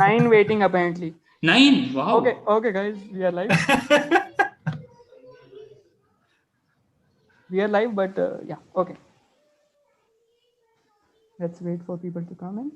9 waiting apparently. 9. Wow. Okay, guys, we are live. We are live, but yeah, okay. Let's wait for people to come in.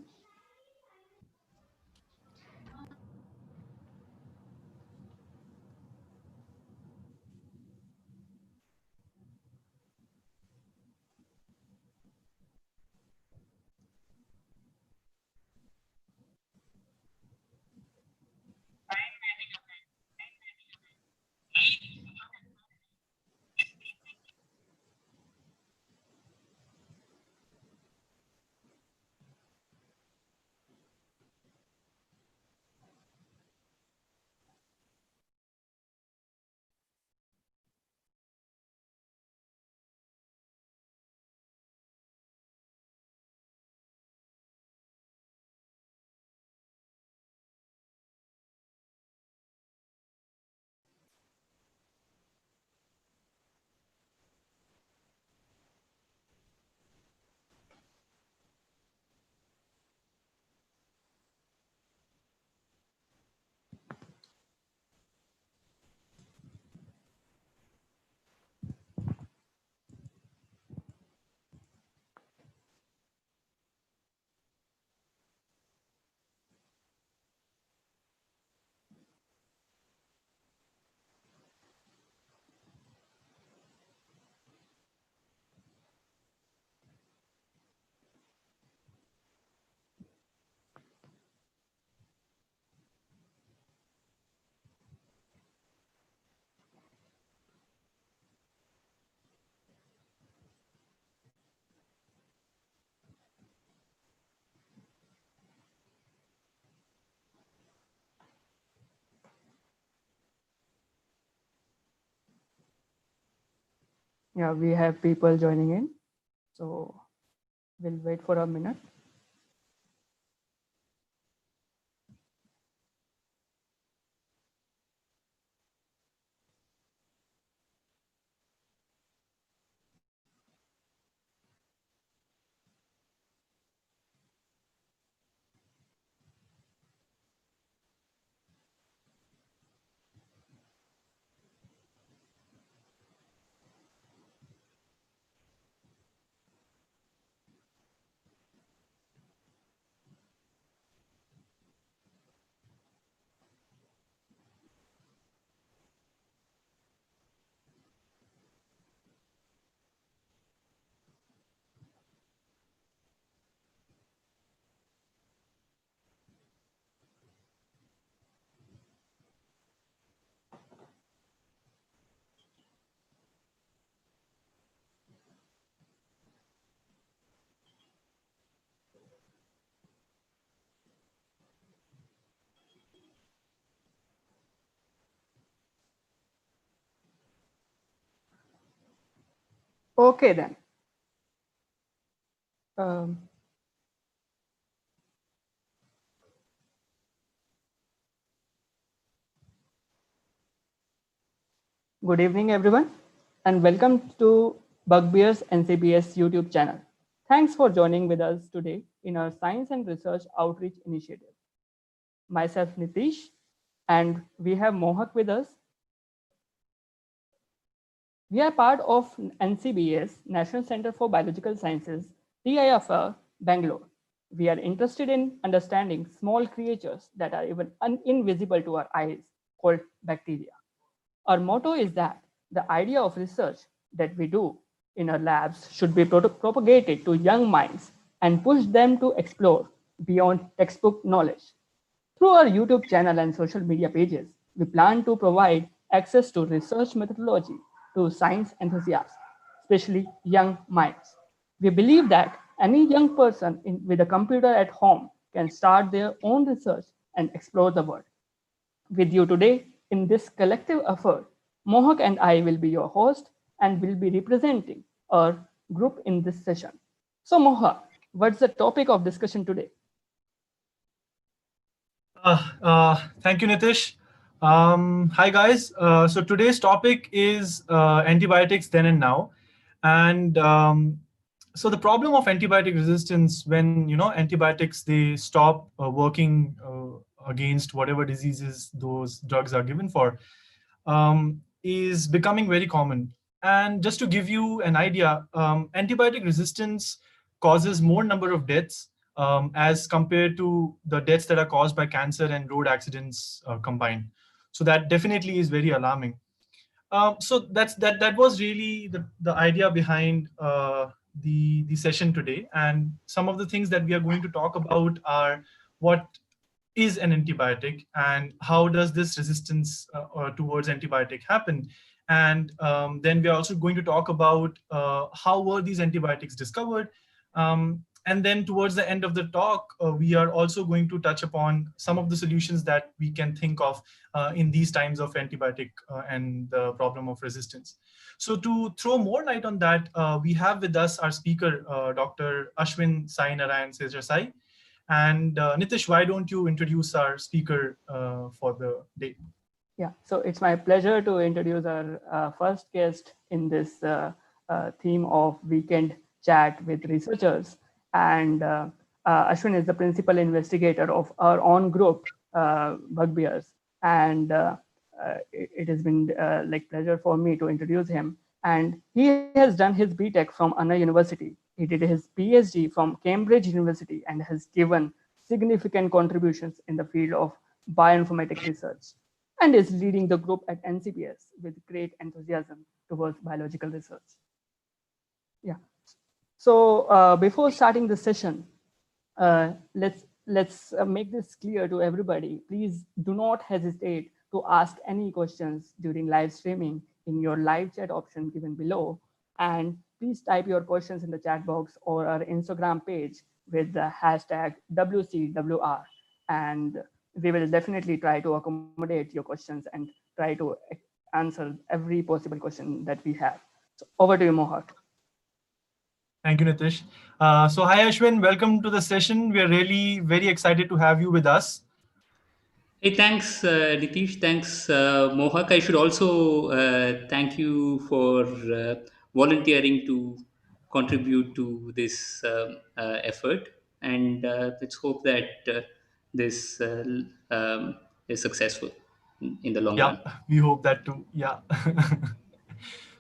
Yeah, we have people joining in, so we'll wait for a minute. Okay then. Um, Good evening, everyone, and welcome to Bugbears NCBS YouTube channel. Thanks for joining with us today in our Science and Research Outreach Initiative. Myself, Nitish, and we have Mohawk with us. We are part of NCBS, National Center for Biological Sciences, TIFR, Bangalore. We are interested in understanding small creatures that are even invisible to our eyes, called bacteria. Our motto is that the idea of research that we do in our labs should be propagated to young minds and push them to explore beyond textbook knowledge. Through our YouTube channel and social media pages, we plan to provide access to research methodology to science enthusiasts, especially young minds. We believe that any young person with a computer at home can start their own research and explore the world. With you today in this collective effort, Mohawk and I will be your host and will be representing our group in this session. So, Mohawk, what's the topic of discussion today? Thank you, Nitish. Hi, guys. So today's topic is antibiotics then and now, and so the problem of antibiotic resistance when antibiotics they stop working against whatever diseases those drugs are given for is becoming very common. And just to give you an idea, antibiotic resistance causes more number of deaths as compared to the deaths that are caused by cancer and road accidents combined. So that definitely is very alarming. So that was really the idea behind the session today. And some of the things that we are going to talk about are what is an antibiotic and how does this resistance towards antibiotic happen. And then we are also going to talk about how were these antibiotics discovered. And then towards the end of the talk, we are also going to touch upon some of the solutions that we can think of in these times of antibiotic and the problem of resistance. So to throw more light on that, we have with us our speaker, Dr. Aswin Sai Narayan Sesasai. And Nitish, why don't you introduce our speaker for the day? Yeah, so it's my pleasure to introduce our first guest in this theme of weekend chat with researchers. And Ashwin is the principal investigator of our own group, Bugbears. And it has been like pleasure for me to introduce him. And he has done his BTech from Anna University. He did his PhD from Cambridge University and has given significant contributions in the field of bioinformatics research and is leading the group at NCBS with great enthusiasm towards biological research. Yeah. So before starting the session, let's make this clear to everybody. Please do not hesitate to ask any questions during live streaming in your live chat option given below. And please type your questions in the chat box or our Instagram page with the hashtag WCwR. And we will definitely try to accommodate your questions and try to answer every possible question that we have. So over to you, Mohawk. Thank you, Nitish. So hi, Ashwin. Welcome to the session. We are really very excited to have you with us. Hey, thanks, Nitish. Thanks, Mohawk. I should also thank you for volunteering to contribute to this effort. And let's hope that this is successful in the long Yeah, run. we hope that too. Yeah.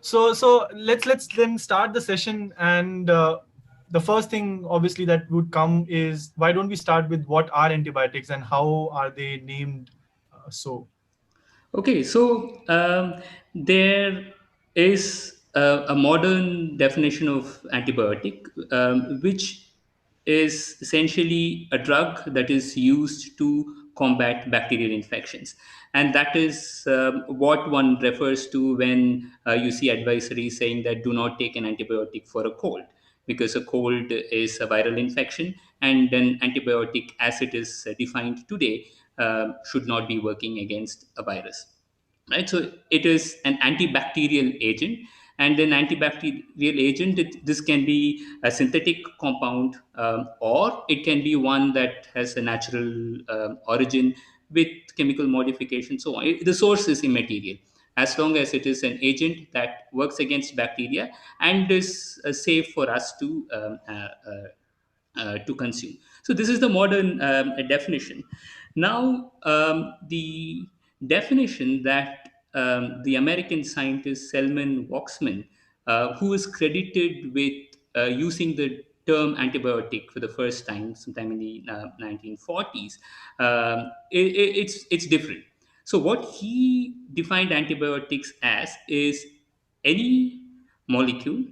So let's then start the session. And the first thing, obviously, that would come is why don't we start with what are antibiotics and how are they named so? Okay, so there is a modern definition of antibiotic, which is essentially a drug that is used to combat bacterial infections. And that is what one refers to when you see advisories saying that do not take an antibiotic for a cold, because a cold is a viral infection, and an antibiotic, as it is defined today, should not be working against a virus, right? So it is an antibacterial agent, and an antibacterial agent, this can be a synthetic compound, or it can be one that has a natural origin with chemical modification, so on. The source is immaterial as long as it is an agent that works against bacteria and is safe for us to consume. So this is the modern definition. Now, the definition that the American scientist Selman Waksman, who is credited with using the term antibiotic for the first time, sometime in the 1940s, it's different. So what he defined antibiotics as is any molecule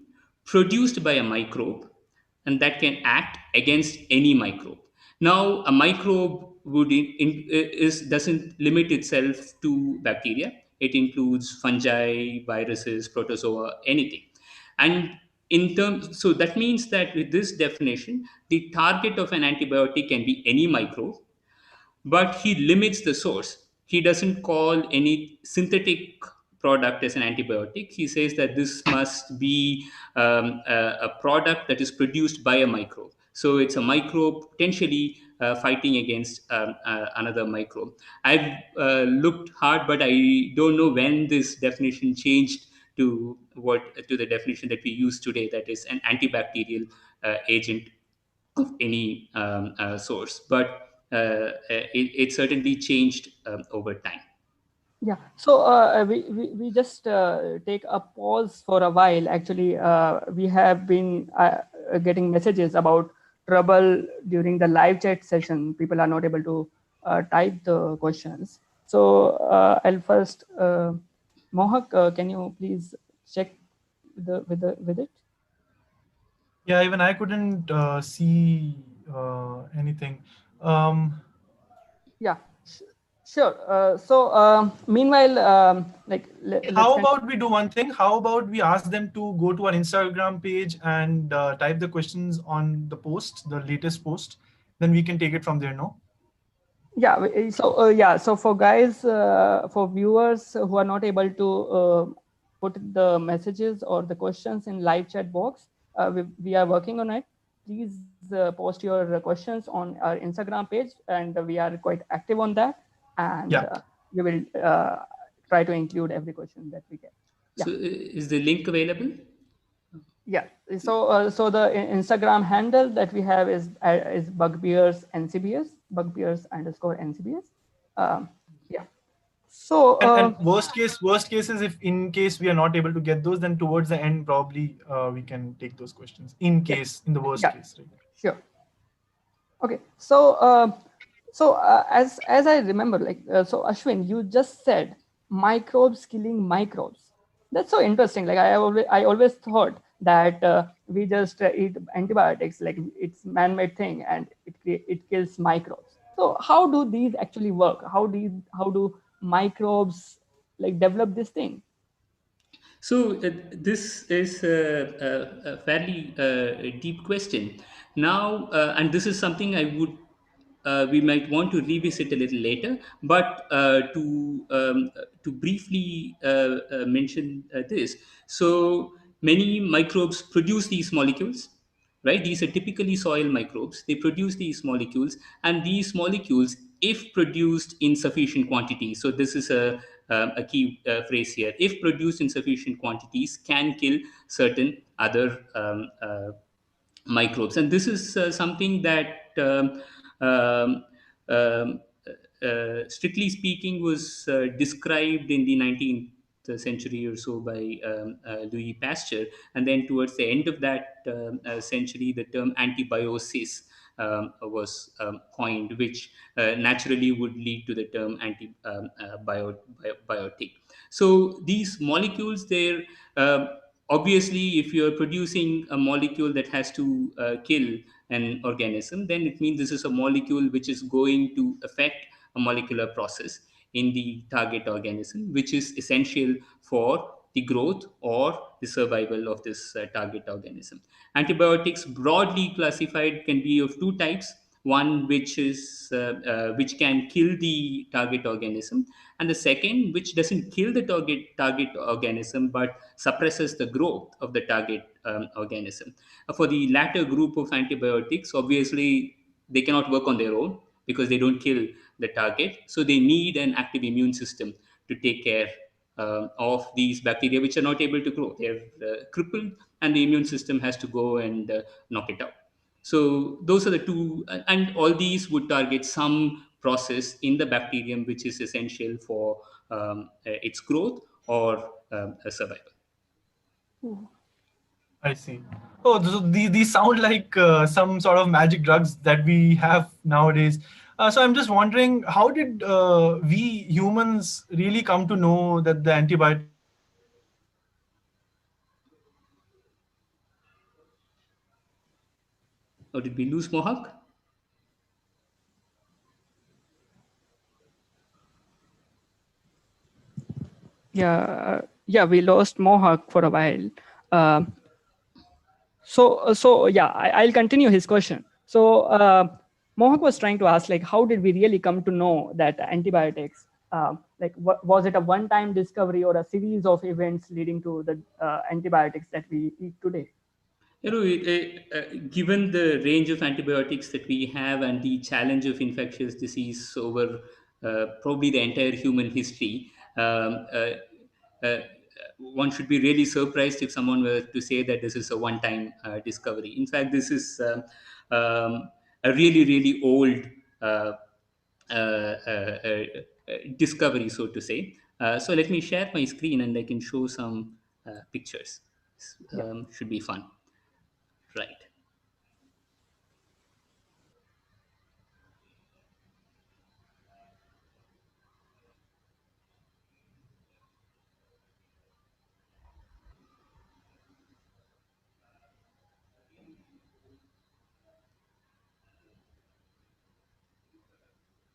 produced by a microbe and that can act against any microbe. Now, a microbe doesn't limit itself to bacteria. It includes fungi, viruses, protozoa, anything. And so that means that with this definition, the target of an antibiotic can be any microbe, but he limits the source. He doesn't call any synthetic product as an antibiotic. He says that this must be a product that is produced by a microbe. So it's a microbe potentially fighting against another microbe. I've looked hard, but I don't know when this definition changed to the definition that we use today, that is an antibacterial agent of any source. But it certainly changed over time. Yeah, so we just take a pause for a while. Actually, we have been getting messages about trouble during the live chat session. People are not able to type the questions. So I'll first, Mohawk, can you please check with it? Yeah, even I couldn't see anything. Um, Yeah, sure. So meanwhile, let's how kind of, about we do one thing? How about we ask them to go to our Instagram page and type the questions on the post, the latest post? Then we can take it from there, no? yeah. So for guys, for viewers who are not able to put the messages or the questions in live chat box, we are working on it. Please post your questions on our Instagram page, and we are quite active on that, and Yeah. we will try to include every question that we get. Yeah. So is the link available? Yeah. So the Instagram handle that we have is Bugbears NCBS, Bugbears underscore NCBS. Yeah. So And worst case is if in case we are not able to get those, then towards the end probably we can take those questions. In yeah, case, in the worst yeah, case, right? sure. Okay. So as I remember, so Ashwin, you just said microbes killing microbes. That's so interesting. Like I always thought that we just eat antibiotics, like it's man-made thing, and it kills microbes. So how do these actually work? How do microbes like develop this thing? So this is a fairly deep question. Now, and this is something I would we might want to revisit a little later. But to briefly mention this, so many microbes produce these molecules, right? These are typically soil microbes. They produce these molecules, and these molecules, if produced in sufficient quantity, so this is a key phrase here, if produced in sufficient quantities, can kill certain other microbes. And this is something that um, um, strictly speaking was described in the 19th century or so by Louis Pasteur. And then towards the end of that century, the term antibiosis was coined, which naturally would lead to the term antibiotic. So these molecules, they're obviously, if you're producing a molecule that has to kill an organism, then it means this is a molecule which is going to affect a molecular process in the target organism, which is essential for the growth or the survival of this target organism. Antibiotics, broadly classified, can be of two types. One which can kill the target organism, and the second which doesn't kill the target organism but suppresses the growth of the target organism. For the latter group of antibiotics, obviously they cannot work on their own because they don't kill the target, so they need an active immune system to take care of these bacteria which are not able to grow. They're crippled, and the immune system has to go and knock it out. So those are the two, and all these would target some process in the bacterium which is essential for its growth or survival. I see. Oh, so these sound like some sort of magic drugs that we have nowadays. So I'm just wondering, how did we humans really come to know that the antibiotics are effective? Or did we lose Mohawk? Yeah, we lost Mohawk for a while. Uh, so yeah, I'll continue his question. So Mohawk was trying to ask, like, how did we really come to know that antibiotics, was it a one-time discovery or a series of events leading to the antibiotics that we eat today? Given the range of antibiotics that we have and the challenge of infectious disease over probably the entire human history, uh, one should be really surprised if someone were to say that this is a one-time discovery. In fact, this is a really, really old uh, uh, uh, uh, discovery, so to say. So let me share my screen and I can show some pictures. Yeah. Should be fun, right?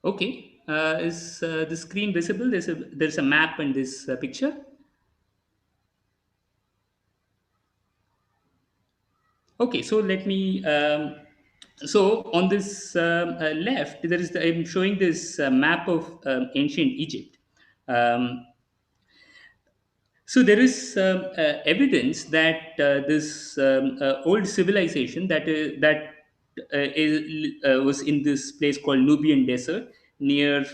Okay, is the screen visible? There's a map in this picture. Okay, so let me. So on this left, I'm showing this map of ancient Egypt. Um, So there is evidence that this old civilization was in this place called Nubian Desert near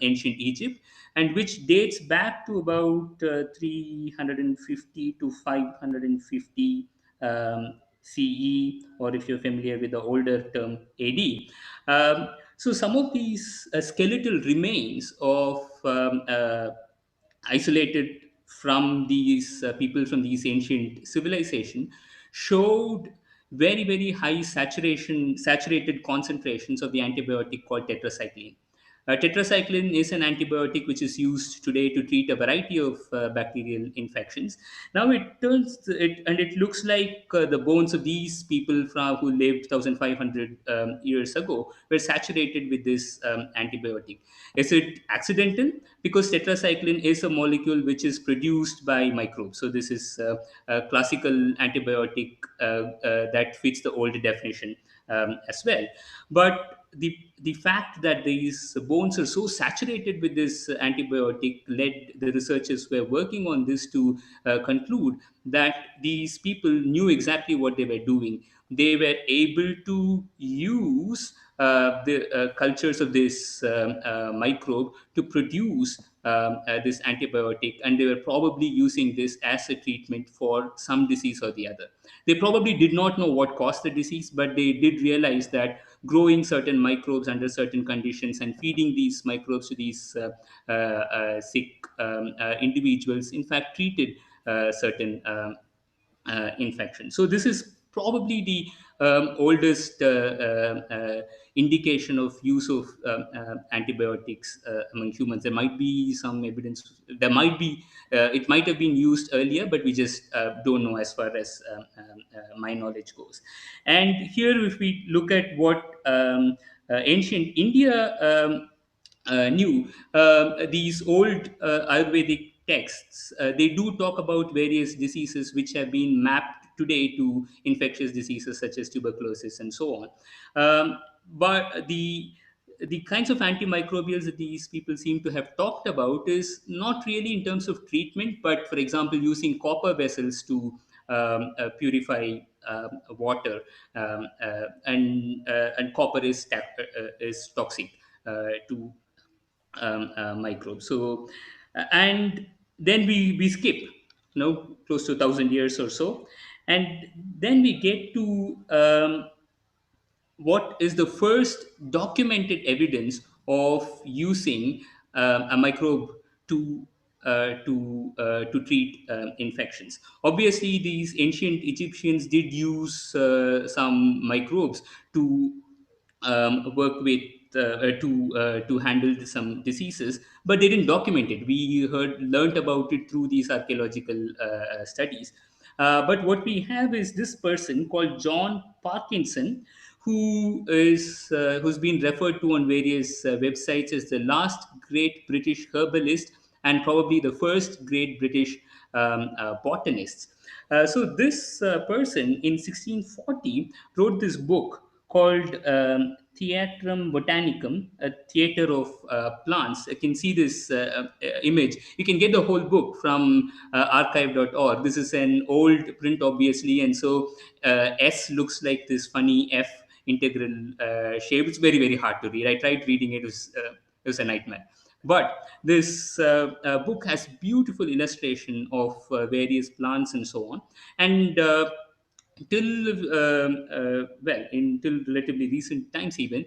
ancient Egypt, and which dates back to about 350 to 550 CE, or if you're familiar with the older term AD. So some of these skeletal remains of isolated from these people from these ancient civilization showed very high saturated concentrations of the antibiotic called tetracycline. Tetracycline is an antibiotic which is used today to treat a variety of bacterial infections. Now it looks like the bones of these people who lived 1,500 years ago were saturated with this antibiotic. Is it accidental? Because tetracycline is a molecule which is produced by microbes. So this is a classical antibiotic that fits the old definition as well. But the fact that these bones are so saturated with this antibiotic led the researchers who were working on this to conclude that these people knew exactly what they were doing. They were able to use the cultures of this microbe to produce this antibiotic, and they were probably using this as a treatment for some disease or the other. They probably did not know what caused the disease, but they did realize that growing certain microbes under certain conditions and feeding these microbes to these sick individuals, in fact, treated certain infection. So this is probably the oldest indication of use of antibiotics among humans. There might be some evidence. There might be. It might have been used earlier, but we just don't know as far as my knowledge goes. And here, if we look at what ancient India knew, these old Ayurvedic texts, they do talk about various diseases which have been mapped today to infectious diseases such as tuberculosis and so on. But the kinds of antimicrobials that these people seem to have talked about is not really in terms of treatment, but for example, using copper vessels to purify water, and copper is toxic to microbes. So, and then we skip, close to 1,000 years or so, and then we get to what is the first documented evidence of using a microbe to to treat infections. Obviously, these ancient Egyptians did use some microbes to work with to handle some diseases, but they didn't document it. We learned about it through these archaeological studies. But what we have is this person called John Parkinson, who's been referred to on various websites as the last great British herbalist and probably the first great British botanist. So this person in 1640 wrote this book called Theatrum Botanicum, a theater of plants. You can see this image. You can get the whole book from archive.org. This is an old print, obviously, and so S looks like this funny F integral shape. It's very hard to read. I tried reading it. It was a nightmare. But this book has beautiful illustration of various plants and so on. And till relatively recent times even,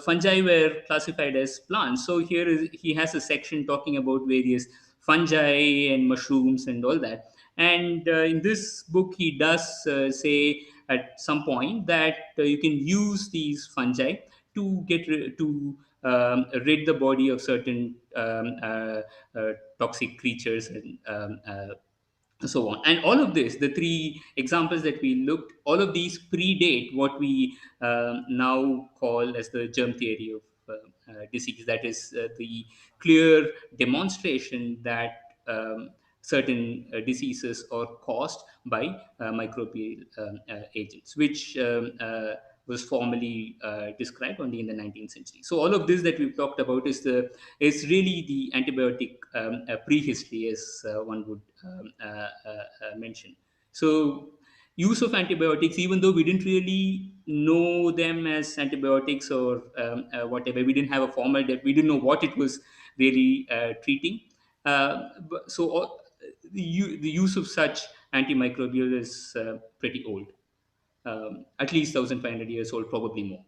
fungi were classified as plants. So here he has a section talking about various fungi and mushrooms and all that. And in this book, he does say at some point that you can use these fungi to rid the body of certain toxic creatures and so on. And all of this, the three examples that we looked, all of these predate what we now call as the germ theory of disease. That is the clear demonstration that certain diseases are caused by microbial agents, which was formally described only in the 19th century. So all of this that we've talked about is really the antibiotic prehistory, as one would mention. So use of antibiotics, even though we didn't really know them as antibiotics or whatever, we didn't have a formal we didn't know what it was really treating. The use of such antimicrobial is pretty old, at least 1,500 years old, probably more.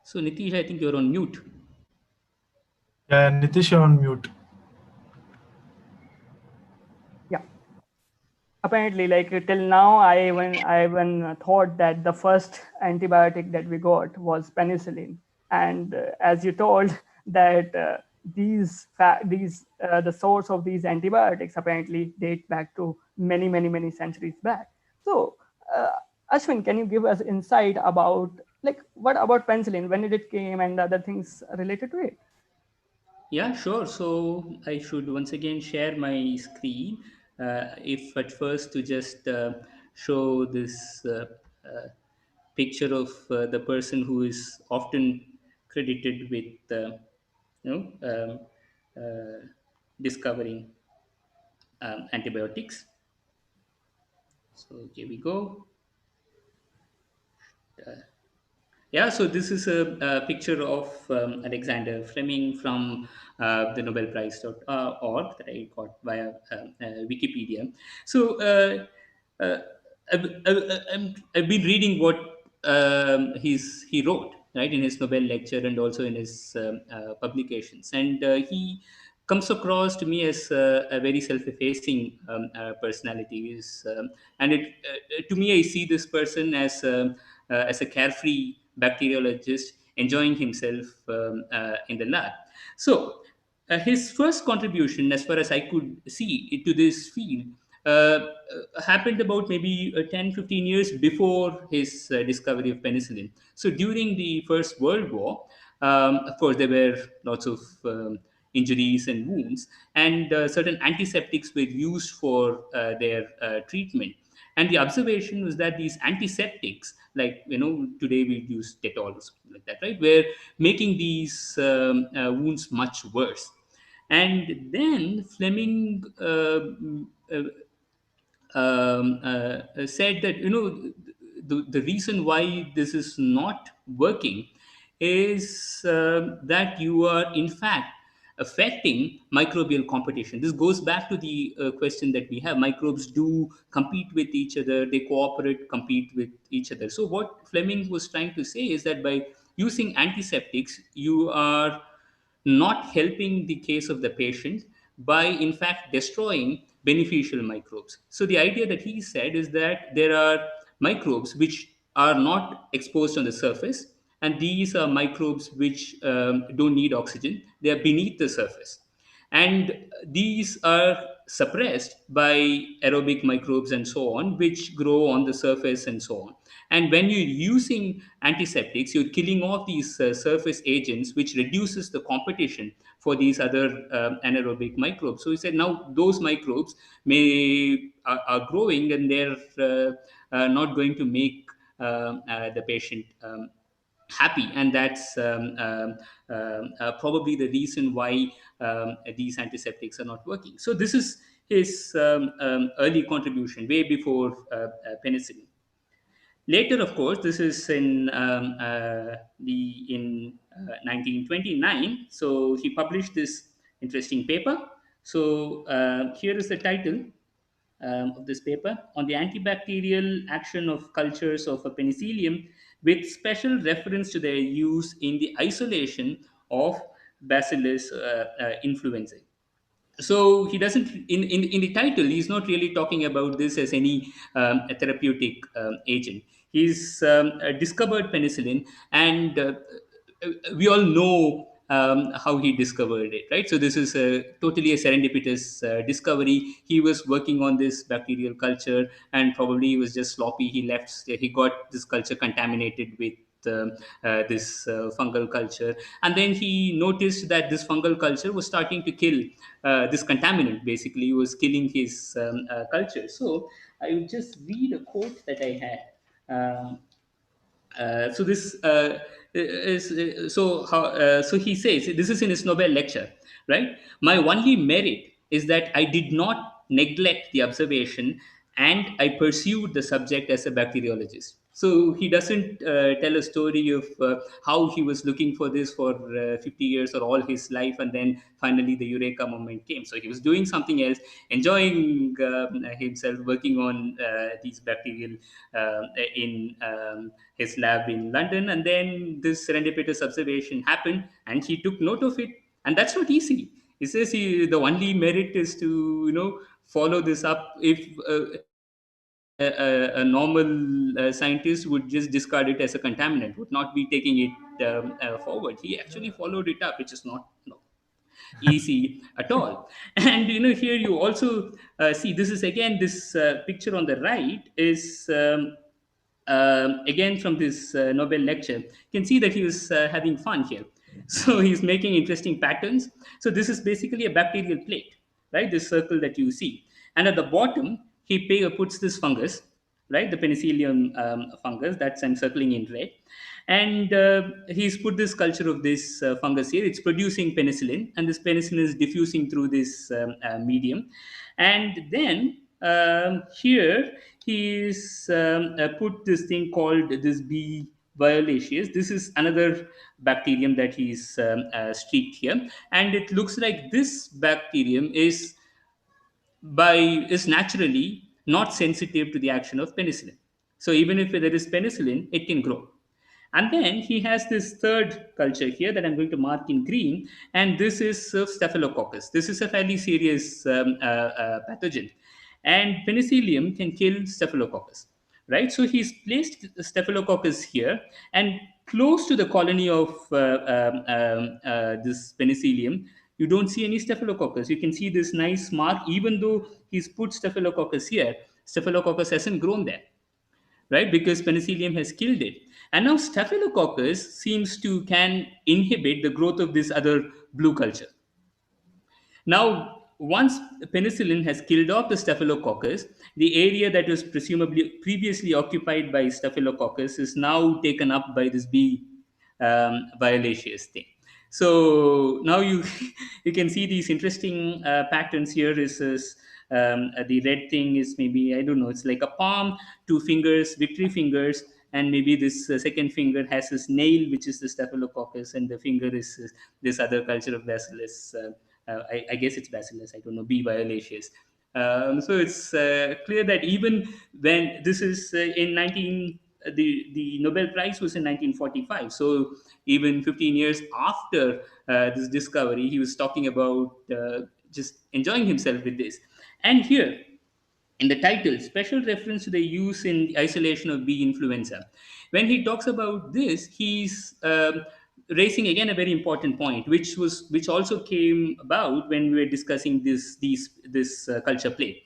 So Nitish, I think you're on mute. Yeah, Nitish, you're on mute. Yeah. Apparently, like till now, I even thought that the first antibiotic that we got was penicillin. And as you told that the source of these antibiotics apparently date back to many centuries back. So uh, Ashwin, can you give us insight about, like, what about penicillin, when did it came, and other things related to it? Yeah, sure. So I should once again share my screen. If at first to just show this picture of the person who is often credited with, you know, discovering antibiotics. So here we go. Yeah, so this is a picture of Alexander Fleming from the Nobel Prize.org that I got via Wikipedia. So uh, I've been reading what he wrote, right, in his Nobel lecture and also in his publications. And he comes across to me as a very self-effacing personality. And to me, I see this person as a carefree bacteriologist enjoying himself in the lab. So his first contribution, as far as I could see, to this field happened about maybe 10, 15 years before his discovery of penicillin. So during the First World War, of course, there were lots of injuries and wounds, and certain antiseptics were used for their treatment. And the observation was that these antiseptics, like, today we use Dettol or something like that, right, were making these wounds much worse. And then Fleming said that, the reason why this is not working is that you are in fact affecting microbial competition. This goes back to the question that we have. Microbes do compete with each other, they cooperate, compete with each other. So what Fleming was trying to say is that by using antiseptics, you are not helping the case of the patient by in fact destroying beneficial microbes. So the idea that he said is that there are microbes which are not exposed on the surface, and these are microbes which don't need oxygen, they are beneath the surface, and these are suppressed by aerobic microbes and so on, which grow on the surface and so on. And when you're using antiseptics, you're killing off these surface agents, which reduces the competition for these other anaerobic microbes. So he said now those microbes are growing, and they're not going to make the patient happy. And that's probably the reason why these antiseptics are not working. So this is his early contribution, way before penicillin. Later, of course, this is in the in 1929. So he published this interesting paper. So here is the title of this paper on the antibacterial action of cultures of a penicillium, with special reference to their use in the isolation of Bacillus influenzae. So he doesn't in the title he's not really talking about this as any therapeutic agent. He's discovered penicillin, and we all know how he discovered it, right? So this is totally a serendipitous discovery. He was working on this bacterial culture, and probably he was just sloppy. He got this culture contaminated with this fungal culture, and then he noticed that this fungal culture was starting to kill this contaminant. Basically was killing his culture. So I will just read a quote that I had. So this is so he says this is in his Nobel lecture, right? My only merit is that I did not neglect the observation, and I pursued the subject as a bacteriologist. So he doesn't tell a story of how he was looking for this for 50 years or all his life, and then finally the eureka moment came. So he was doing something else, enjoying himself, working on these bacterial in his lab in London, and then this serendipitous observation happened, and he took note of it, and that's not easy. He says the only merit is to follow this up. If a normal scientist would just discard it as a contaminant, would not be taking it forward. He actually followed it up, which is not easy at all. And here you also see, this is again this picture on the right is again from this Nobel lecture. You can see that he was having fun here. So he's making interesting patterns. So this is basically a bacterial plate, right? This circle that you see. And at the bottom, puts this fungus, right? The penicillium fungus that's I'm circling in red. And he's put this culture of this fungus here. It's producing penicillin, and this penicillin is diffusing through this medium. And then here he's put this thing called this B violaceus. This is another bacterium that he's streaked here, and it looks like this bacterium is naturally not sensitive to the action of penicillin. So even if there is penicillin, it can grow. And then he has this third culture here that I'm going to mark in green, and this is of Staphylococcus. This is a fairly serious pathogen, and penicillium can kill Staphylococcus, right? So he's placed Staphylococcus here, and close to the colony of this penicillium, you don't see any Staphylococcus. You can see this nice mark, even though he's put Staphylococcus here, Staphylococcus hasn't grown there, right? Because penicillium has killed it. And now Staphylococcus seems to can inhibit the growth of this other blue culture. Now, once penicillin has killed off the Staphylococcus, the area that was presumably previously occupied by Staphylococcus is now taken up by this B violaceous thing. So now you you can see these interesting patterns here. The red thing is maybe, I don't know, it's like a palm, two fingers, victory fingers, and maybe this second finger has this nail, which is the Staphylococcus, and the finger is this other culture of Bacillus. I guess it's Bacillus. I don't know. B violaceous. So it's clear that even when this is in 19 the Nobel Prize was in 1945. So even 15 years after this discovery, he was talking about just enjoying himself with this. And here in the title, special reference to the use in the isolation of bee influenza. When he talks about this, he's raising again a very important point, which also came about when we were discussing this culture plate.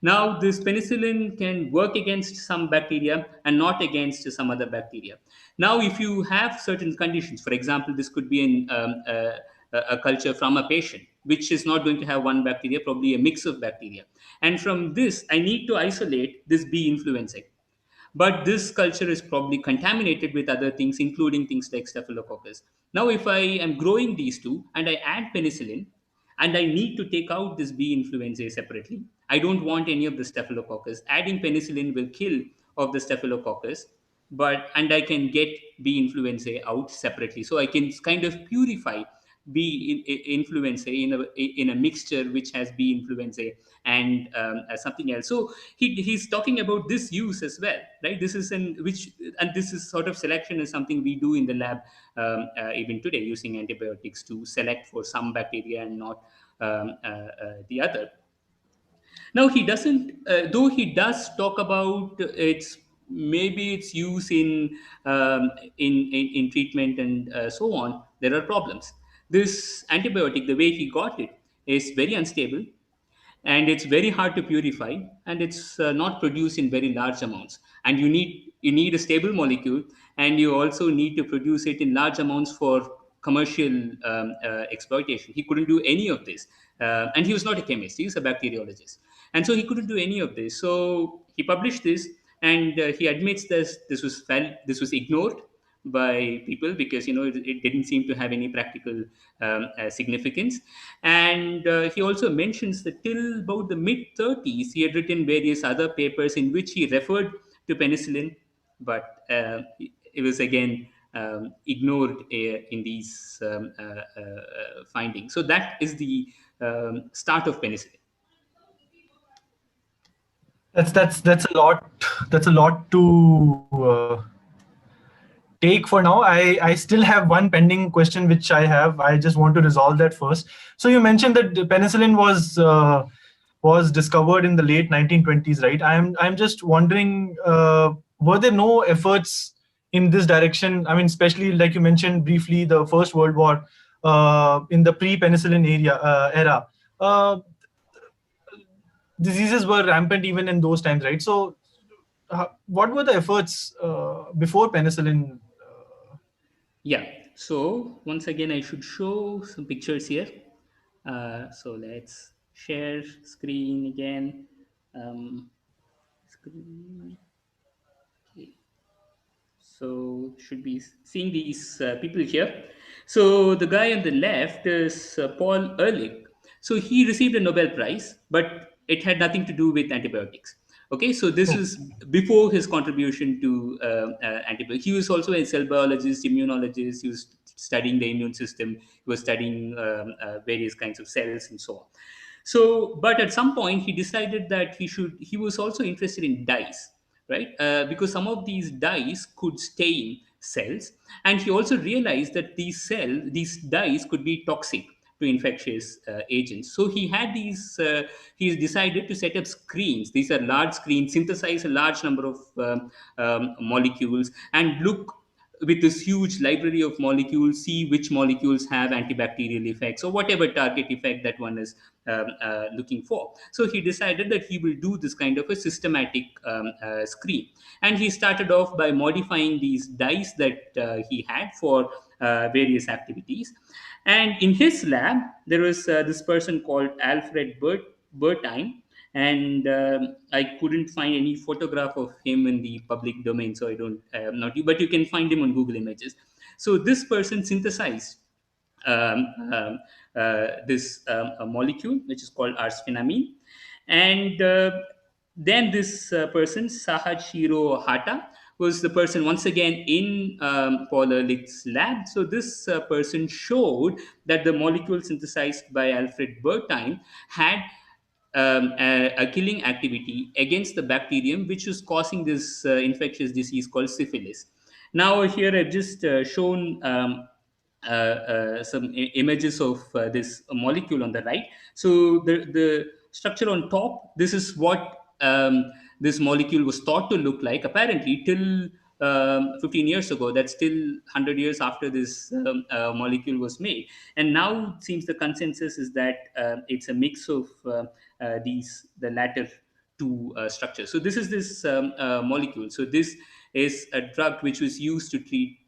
Now, this penicillin can work against some bacteria and not against some other bacteria. Now, if you have certain conditions, for example, this could be a culture from a patient, which is not going to have one bacteria, probably a mix of bacteria. And from this, I need to isolate this bee influenza. But this culture is probably contaminated with other things, including things like Staphylococcus. Now, if I am growing these two and I add penicillin, and I need to take out this bee influenza separately, I don't want any of the Staphylococcus. Adding penicillin will kill of the Staphylococcus, and I can get B influenzae out separately. So I can kind of purify influenzae in a mixture which has B influenzae and something else. So he's talking about this use as well, right? This is an which and this is sort of selection is something we do in the lab even today, using antibiotics to select for some bacteria and not the other. Now he doesn't, though he does talk about its maybe its use in treatment and so on. There are problems. This antibiotic, the way he got it, is very unstable, and it's very hard to purify, and it's not produced in very large amounts, and you need a stable molecule, and you also need to produce it in large amounts for commercial exploitation. He couldn't do any of this, and he was not a chemist, he was a bacteriologist, and so he couldn't do any of this. So he published this, and he admits this was ignored by people because it didn't seem to have any practical significance. And he also mentions that till about the mid 30s he had written various other papers in which he referred to penicillin, but it was again ignored in these findings. So that is the start of penicillin. That's a lot. That's a lot to take for now. I still have one pending question which I have. I just want to resolve that first. So you mentioned that the penicillin was discovered in the late 1920s, right? I'm just wondering, were there no efforts in this direction? I mean, especially like you mentioned briefly, the First World War, in the pre-penicillin era. Uh, Diseases were rampant even in those times, right? So what were the efforts before penicillin? Yeah. So once again, I should show some pictures here. So let's share screen again. Screen. Okay. So should be seeing these people here. So the guy on the left is Paul Ehrlich. So he received a Nobel Prize, but it had nothing to do with antibiotics. Okay, so this Oh, is before his contribution to antibiotics. He was also a cell biologist, immunologist. He was studying the immune system. He was studying various kinds of cells and so on. So, but at some point, he decided that he was also interested in dyes, right? Because some of these dyes could stain cells, and he also realized that these dyes could be toxic to infectious agents. So he decided to set up screens. These are large screens, synthesize a large number of molecules, and look with this huge library of molecules, see which molecules have antibacterial effects or whatever target effect that one is looking for. So he decided that he will do this kind of a systematic screen. And he started off by modifying these dyes that he had for various activities. And in his lab, there was this person called Alfred Bertine, and I couldn't find any photograph of him in the public domain, so I don't not you, but you can find him on Google Images. So this person synthesized um, um, this a molecule which is called arsphenamine, and then this person Sahashiro Hata was the person once again in Paul Ehrlich's lab. So this person showed that the molecule synthesized by Alfred Bertine had a killing activity against the bacterium which was causing this infectious disease called syphilis. Now here I've just shown some images of this molecule on the right. So the structure on top, this is what this molecule was thought to look like. Apparently, till 15 years ago, that's still 100 years after this molecule was made. And now it seems the consensus is that it's a mix of the latter two structures. So this is this molecule. So this is a drug which was used to treat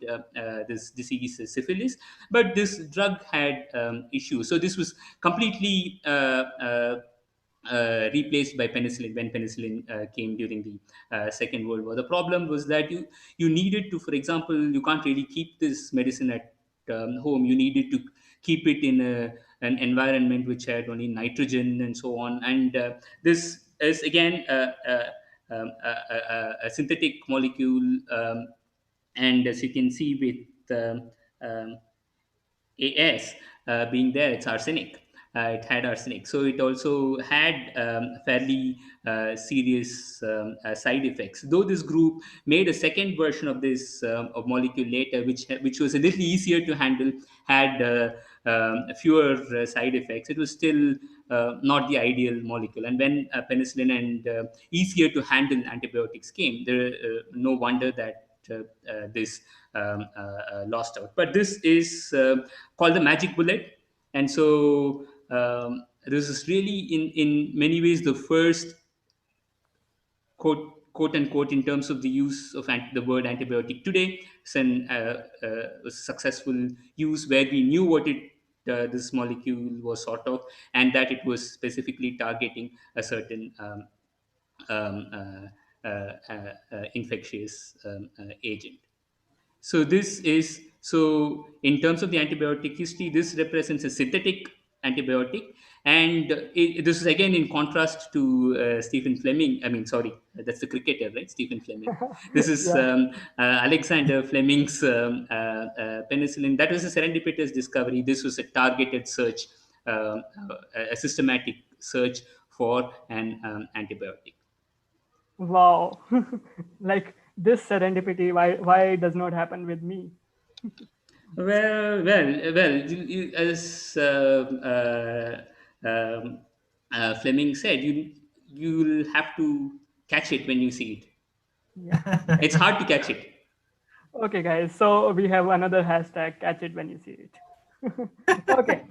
this disease, syphilis, but this drug had issues. So this was completely replaced by penicillin when penicillin came during the Second World War. The problem was that you needed to, for example, you can't really keep this medicine at home. You needed to keep it in an environment which had only nitrogen and so on. And this is again a synthetic molecule. And as you can see with um, As being there, it's arsenic. It had arsenic, so it also had fairly serious side effects. Though this group made a second version of this of molecule later, which was a little easier to handle, had fewer side effects. It was still not the ideal molecule. And when penicillin and easier to handle antibiotics came, no wonder that this lost out. But this is called the magic bullet, and so this is really in many ways the first quote unquote in terms of the use of the word antibiotic today. It's a successful use where we knew what it this molecule was sort of, and that it was specifically targeting a certain infectious agent. So this is so in terms of the antibiotic history, this represents a synthetic antibiotic, and this is again in contrast to Stephen Fleming. I mean, sorry, that's the cricketer, right? Stephen Fleming. This is Yeah. Alexander Fleming's penicillin. That was a serendipitous discovery. This was a targeted search, a systematic search for an antibiotic. Wow. Like this serendipity, why it does not happen with me? Well. As Fleming said, you'll have to catch it when you see it. Yeah. It's hard to catch it. Okay, guys. So we have another hashtag, catch it when you see it. Okay.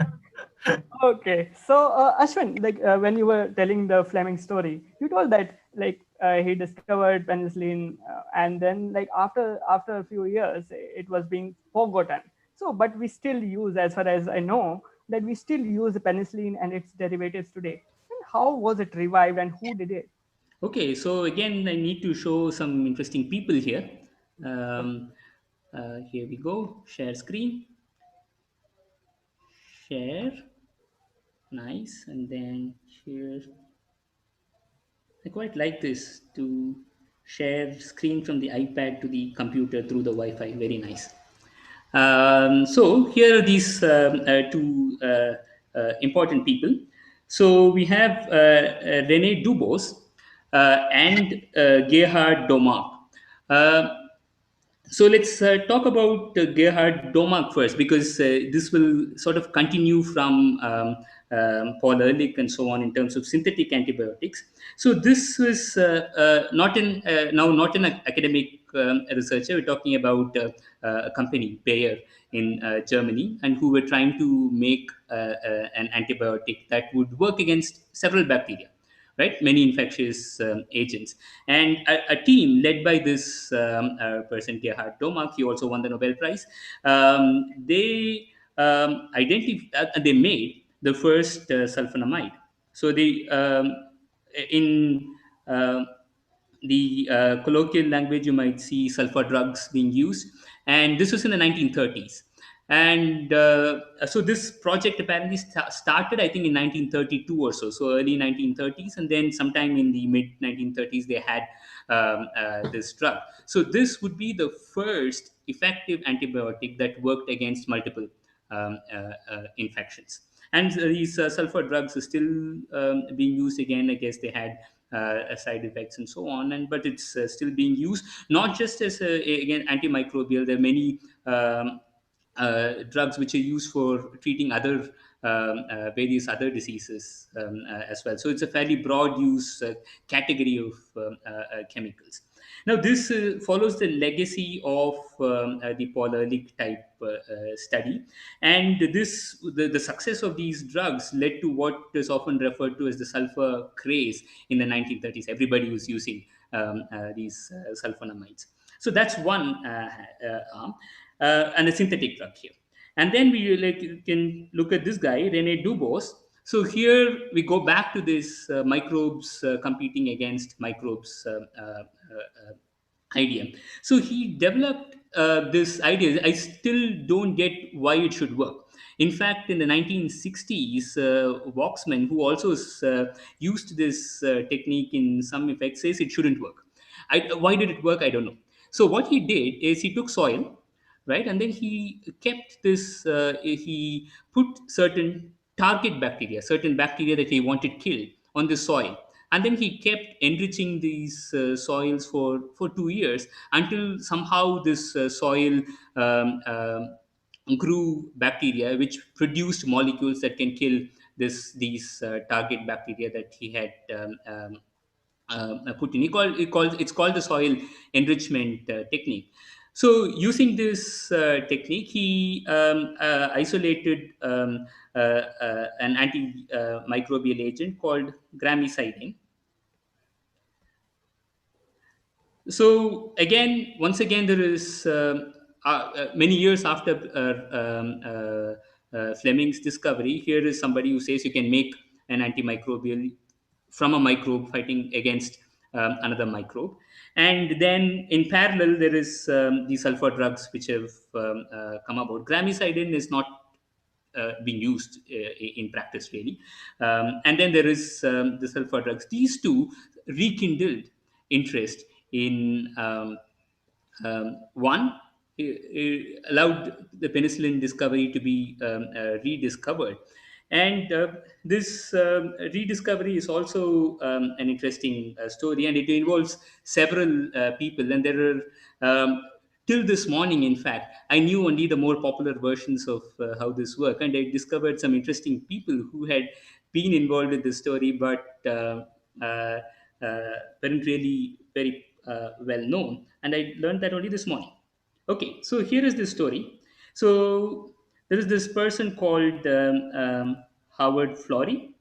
Okay. So, Ashwin, like when you were telling the Fleming story, you told that like he discovered penicillin, and then like after a few years, it was being forgotten. So, but we still use, as far as I know, that we still use penicillin and its derivatives today. And how was it revived, and who did it? Okay, so again, I need to show some interesting people here. Okay. Here we go. Share screen. Share. Nice. And then share. I quite like this to share screen from the iPad to the computer through the Wi-Fi. Very nice. So here are these two important people. So we have Rene Dubos and Gerhard Domark. Uh, so let's talk about Gerhard Domark first, because this will sort of continue from Paul Ehrlich and so on in terms of synthetic antibiotics. So this was not in now not an academic researcher. We're talking about a company, Bayer, in Germany, and who were trying to make an antibiotic that would work against several bacteria, right? Many infectious agents. And a team led by this person, Gerhard Domark, he also won the Nobel Prize. They they made the first sulfonamide. So they in the colloquial language, you might see sulfur drugs being used, and this was in the 1930s. And so this project apparently started, I think, in 1932 or so, so early 1930s, and then sometime in the mid 1930s they had this drug. So this would be the first effective antibiotic that worked against multiple infections. And these sulfur drugs are still being used again. I guess they had side effects and so on, and but it's still being used not just as again antimicrobial. There are many drugs which are used for treating other various other diseases as well. So it's a fairly broad use category of chemicals. Now this follows the legacy of the Paul Ehrlich type study, and the success of these drugs led to what is often referred to as the sulfur craze in the 1930s. Everybody was using these sulfonamides. So that's one arm, and a synthetic drug here. And then we can look at this guy, Rene Dubos. So here we go back to this microbes competing against microbes idea. So he developed this idea. I still don't get why it should work. In fact, in the 1960s, Waksman, who also used this technique in some effects, says it shouldn't work. Why did it work? I don't know. So what he did is he took soil, right, and then he kept this. He put certain target bacteria, certain bacteria that he wanted killed on the soil, and then he kept enriching these soils for 2 years until somehow this soil um, um, grew bacteria which produced molecules that can kill these target bacteria that he had put in. It's called the soil enrichment technique. So using this technique, he isolated an antimicrobial agent called gramicidin. So again, once again, there is many years after Fleming's discovery. Here is somebody who says you can make an antimicrobial from a microbe fighting against another microbe. And then in parallel, there is the sulfur drugs which have come about. Gramicidin is not being used in practice really. And then there is the sulfur drugs. These two rekindled interest in one, allowed the penicillin discovery to be rediscovered. And this rediscovery is also an interesting story, and it involves several people. And there are, till this morning, in fact, I knew only the more popular versions of how this worked, and I discovered some interesting people who had been involved in this story, but uh, weren't really very well known. And I learned that only this morning. Okay, so here is the story. So there is this person called Howard Florey.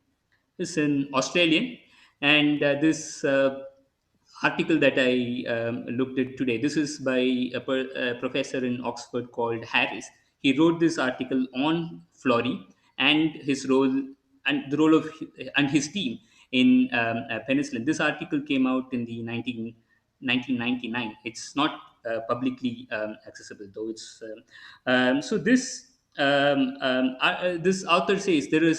He's an Australian, and this article that I looked at today. This is by a professor in Oxford called Harris. He wrote this article on Florey and his role and the role of and his team in penicillin. This article came out in the 1999. It's not publicly accessible, though. It's so this author says there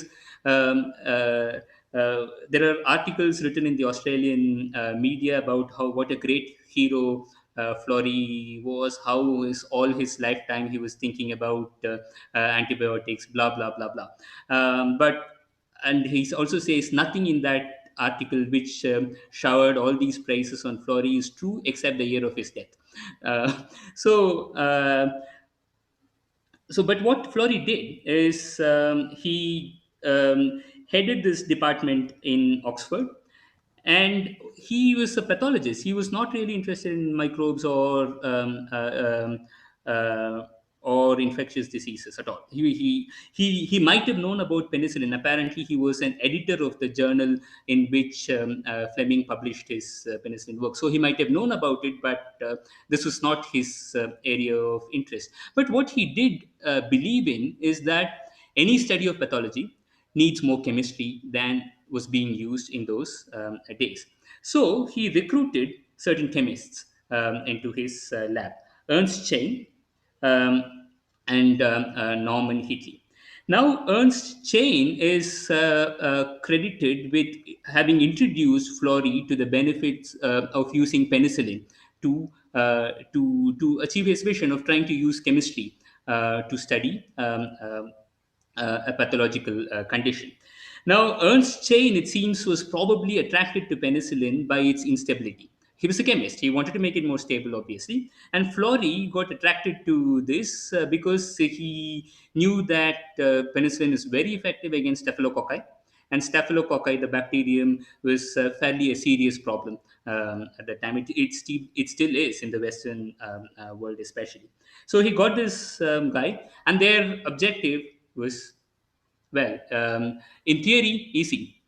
are articles written in the Australian media about how what a great hero Florey was, how all his lifetime he was thinking about antibiotics, blah blah blah blah. But and he also says nothing in that article which showered all these praises on Florey is true except the year of his death. Uh, so. But what Florey did is he headed this department in Oxford, and he was a pathologist. He was not really interested in microbes uh, or infectious diseases at all. He might have known about penicillin. Apparently, he was an editor of the journal in which Fleming published his penicillin work. So he might have known about it, but this was not his area of interest. But what he did believe in is that any study of pathology needs more chemistry than was being used in those days. So he recruited certain chemists into his lab, Ernst Chain and Norman Hitley. Now, Ernst Chain is credited with having introduced Florey to the benefits of using penicillin to achieve his vision of trying to use chemistry to study a pathological condition. Now, Ernst Chain, it seems, was probably attracted to penicillin by its instability. He was a chemist. He wanted to make it more stable, obviously. And Florey got attracted to this because he knew that penicillin is very effective against staphylococci. And staphylococci, the bacterium, was fairly a serious problem at the time. It still is in the Western world, especially. So he got this guy, and their objective was, well, in theory, easy.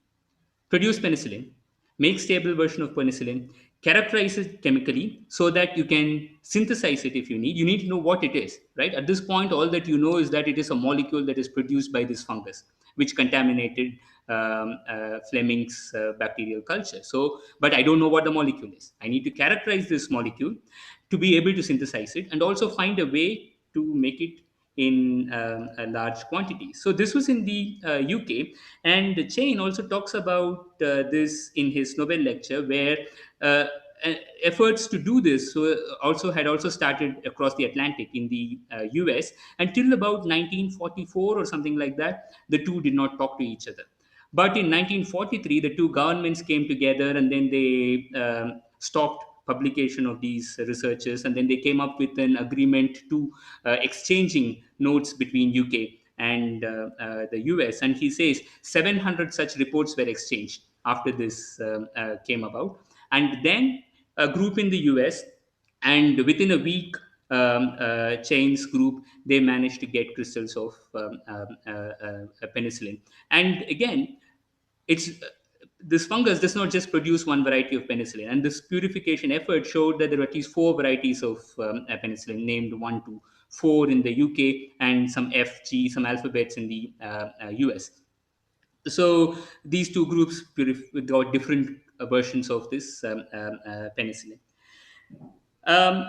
Produce penicillin, make stable version of penicillin, characterize it chemically so that you can synthesize it if you need. You need to know what it is, right? At this point, all that you know is that it is a molecule that is produced by this fungus, which contaminated Fleming's bacterial culture. So, but I don't know what the molecule is. I need to characterize this molecule to be able to synthesize it and also find a way to make it in a large quantity. So this was in the UK, and Chain also talks about this in his Nobel lecture, where uh, efforts to do this also started across the Atlantic in the US until about 1944 or something like that. The two did not talk to each other. But in 1943, the two governments came together, and then they stopped publication of these researches, and then they came up with an agreement to exchanging notes between UK and the US. And he says 700 such reports were exchanged after this came about. And then a group in the US, and within a week, Chain's group, they managed to get crystals of penicillin. And again, it's this fungus does not just produce one variety of penicillin, and this purification effort showed that there were at least four varieties of penicillin, named 1 to 4 in the UK, and some FG, some alphabets in the US. So these two groups got different versions of this penicillin. um,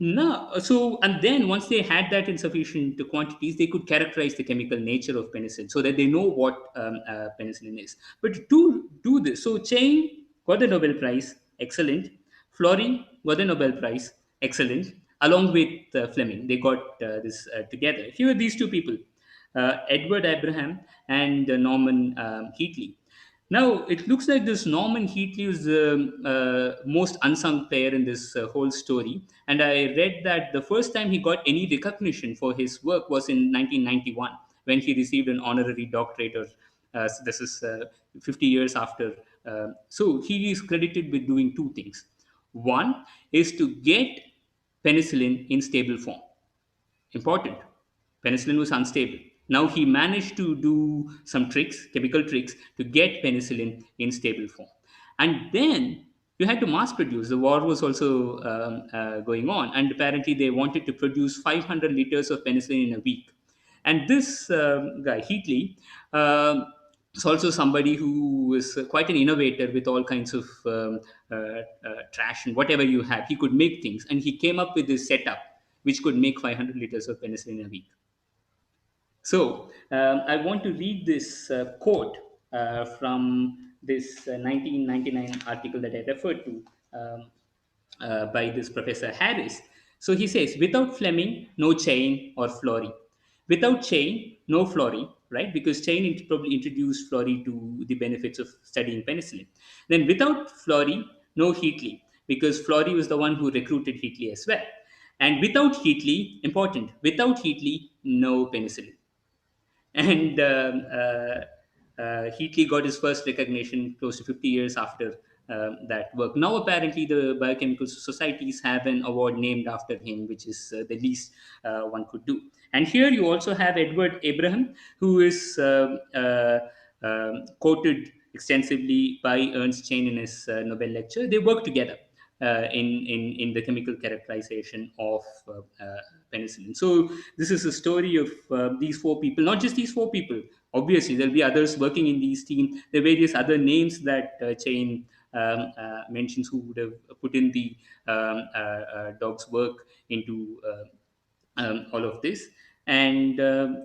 no, so and then once they had that in sufficient quantities, they could characterize the chemical nature of penicillin so that they know what penicillin is. But to do this, so Chain got the Nobel Prize, excellent. Florey got the Nobel Prize, excellent. Along with Fleming, they got this together. Here are these two people, Edward Abraham and Norman Heatley. Now, it looks like this Norman Heatley is the most unsung player in this whole story. And I read that the first time he got any recognition for his work was in 1991, when he received an honorary doctorate. Or this is 50 years after. So he is credited with doing two things. One is to get penicillin in stable form. Important. Penicillin was unstable. Now he managed to do some tricks, chemical tricks, to get penicillin in stable form. And then you had to mass produce. The war was also going on, and apparently they wanted to produce 500 liters of penicillin in a week. And this guy, Heatley, is also somebody who is quite an innovator with all kinds of trash and whatever you have. He could make things, and he came up with this setup which could make 500 liters of penicillin a week. So I want to read this quote from this 1999 article that I referred to, by this Professor Harris. So he says, without Fleming, no Chain or Florey. Without Chain, no Florey, right? Because Chain probably introduced Florey to the benefits of studying penicillin. Then without Florey, no Heatley, because Florey was the one who recruited Heatley as well. And without Heatley, important, without Heatley, no penicillin. And Heatley got his first recognition close to 50 years after that work. Now, apparently, the biochemical societies have an award named after him, which is the least one could do. And here you also have Edward Abraham, who is quoted extensively by Ernst Chain in his Nobel lecture. They work together in the chemical characterization of penicillin. So this is a story of these four people, not just these four people. Obviously, there'll be others working in these teams. There are various other names that Chain mentions who would have put in the dog's work into all of this. And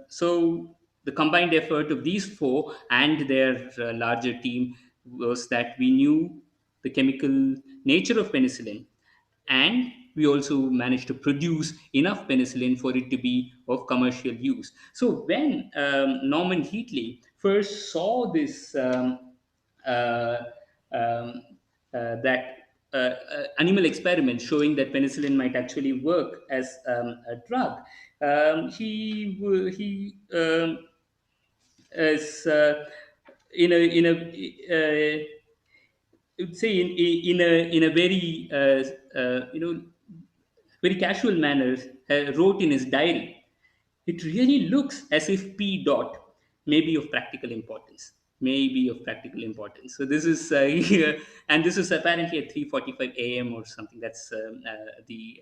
so the combined effort of these four and their larger team was that we knew the chemical nature of penicillin, and we also managed to produce enough penicillin for it to be of commercial use. So when Norman Heatley first saw this uh, um, that animal experiment showing that penicillin might actually work as a drug, he is I would say in a very very casual manner, wrote in his diary, it really looks as if P dot may be of practical importance. May be of practical importance. So this is and this is apparently at 3:45 a.m. or something. That's the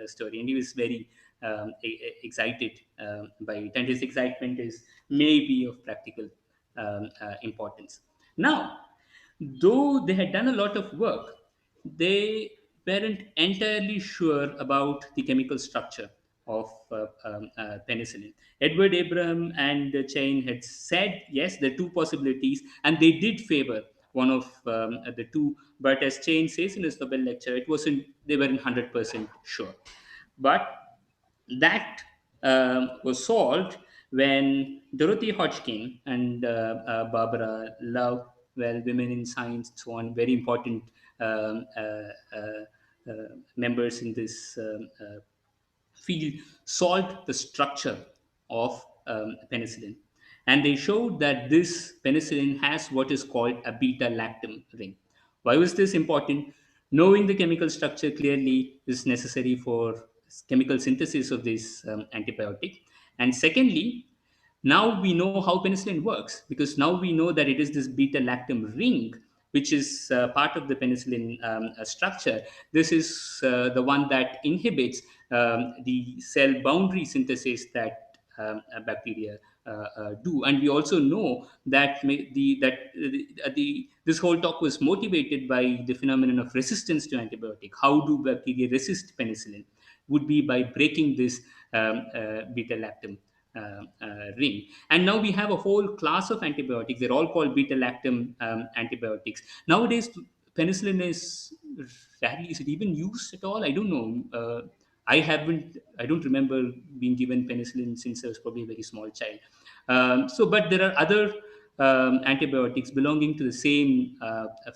story, and he was very excited by it, and his excitement is maybe of practical importance. Now, though they had done a lot of work, they weren't entirely sure about the chemical structure of penicillin. Edward Abraham and Chain had said, yes, there are two possibilities, and they did favor one of the two. But as Chain says in his Nobel lecture, it wasn't, they weren't 100% sure. But that was solved when Dorothy Hodgkin and Barbara Love, well, women in science, so on, very important um, uh, uh, members in this field, solved the structure of penicillin. And they showed that this penicillin has what is called a beta lactam ring. Why was this important? Knowing the chemical structure clearly is necessary for chemical synthesis of this antibiotic. And secondly, now we know how penicillin works, because now we know that it is this beta lactam ring which is part of the penicillin structure. This is the one that inhibits the cell boundary synthesis that bacteria do. And we also know that this whole talk was motivated by the phenomenon of resistance to antibiotic. How do bacteria resist penicillin? Would be by breaking this beta lactam ring. And now we have a whole class of antibiotics. They're all called beta lactam antibiotics. Nowadays, penicillin is rarely, is it even used at all? I don't know. I don't remember being given penicillin since I was probably a very small child. But there are other antibiotics belonging to the same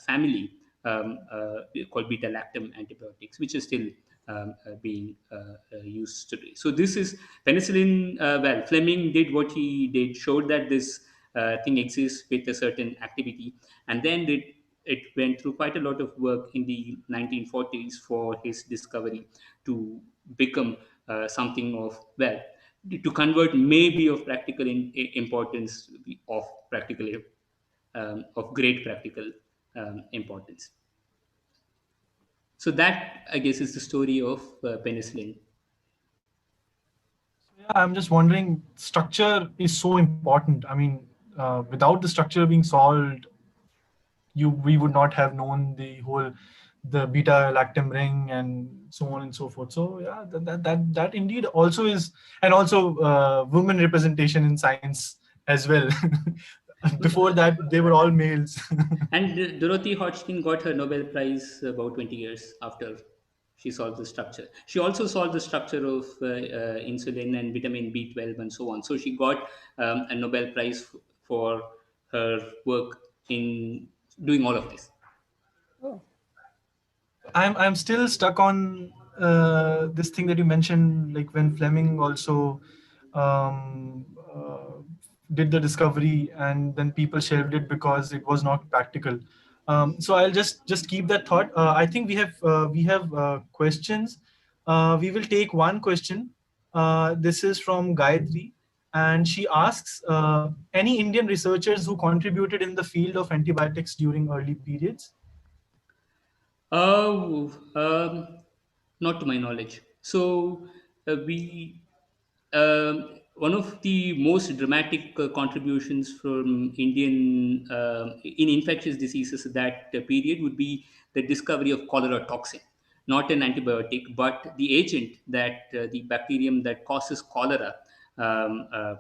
family, called beta lactam antibiotics, which is still being used today. So this is penicillin. Well, Fleming did what he did, showed that this thing exists with a certain activity, and then it went through quite a lot of work in the 1940s for his discovery to become something of, well, to convert maybe of practical importance, of practical of great practical importance. So that, I guess, is the story of penicillin. Yeah, I'm just wondering, structure is so important. I mean, without the structure being solved, we would not have known the beta lactam ring and so on and so forth. So yeah, that indeed also is, and also women representation in science as well. Before that, they were all males. And Dorothy Hodgkin got her Nobel Prize about 20 years after she solved the structure. She also solved the structure of insulin and vitamin B12 and so on. So she got a Nobel Prize for her work in doing all of this. Oh, I'm still stuck on this thing that you mentioned, like when Fleming also um, uh, did the discovery, and then people shelved it because it was not practical. So I'll just keep that thought. I think we have questions. We will take one question. This is from Gayatri, and she asks, any Indian researchers who contributed in the field of antibiotics during early periods? Uh, um, Not to my knowledge. So we one of the most dramatic contributions from Indian in infectious diseases at that period would be the discovery of cholera toxin, not an antibiotic, but the agent that the bacterium that causes cholera um, uh,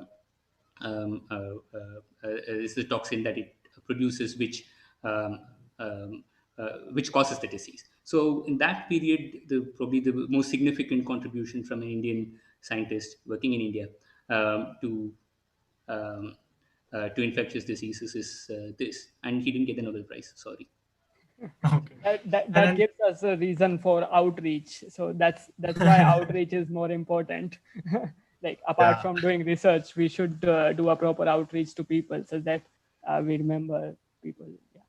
is the toxin that it produces, um, which causes the disease. So in that period, probably the most significant contribution from an Indian scientist working in India to um, infectious diseases is this, and he didn't get the Nobel Prize. Sorry. Okay. that And gives us a reason for outreach. So that's why outreach is more important. Like apart yeah. from doing research, we should do a proper outreach to people so that we remember people. Yeah.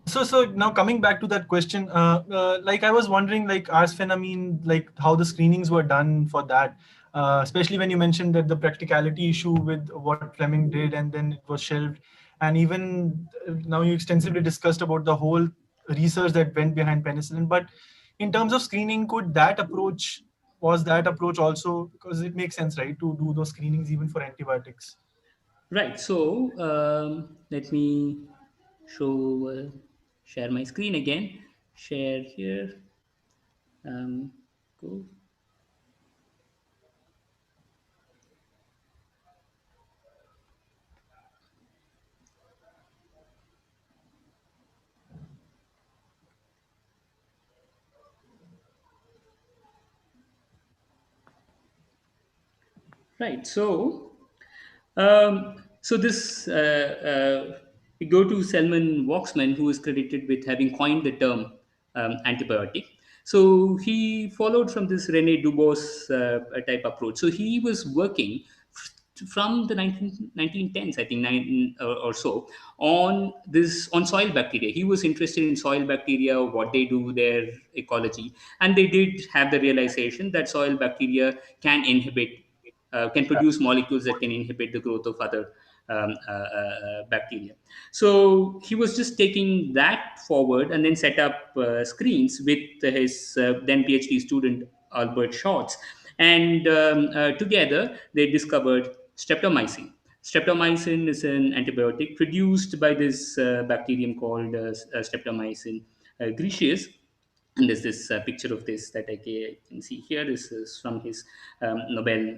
So now coming back to that question, like I was wondering, like arsphenoxine, like how the screenings were done for that, especially when you mentioned that the practicality issue with what Fleming did, and then it was shelved, and even now you extensively discussed about the whole research that went behind penicillin. But in terms of screening, was that approach also, because it makes sense, right, to do those screenings even for antibiotics? Right. So let me show share my screen again. Share here. Go. Right. So this we go to Selman Waksman, who is credited with having coined the term antibiotic. So he followed from this Rene Dubos type approach. So he was working from the 1910s, I think, or so, on this on soil bacteria. He was interested in soil bacteria, what they do, their ecology, and they did have the realization that soil bacteria can produce molecules that can inhibit the growth of other bacteria. So he was just taking that forward and then set up screens with his then PhD student Albert Schwartz, and together they discovered streptomycin. Streptomycin is an antibiotic produced by this bacterium called Streptomycin graecosus, and there's this picture of this that can see here. This is from his Nobel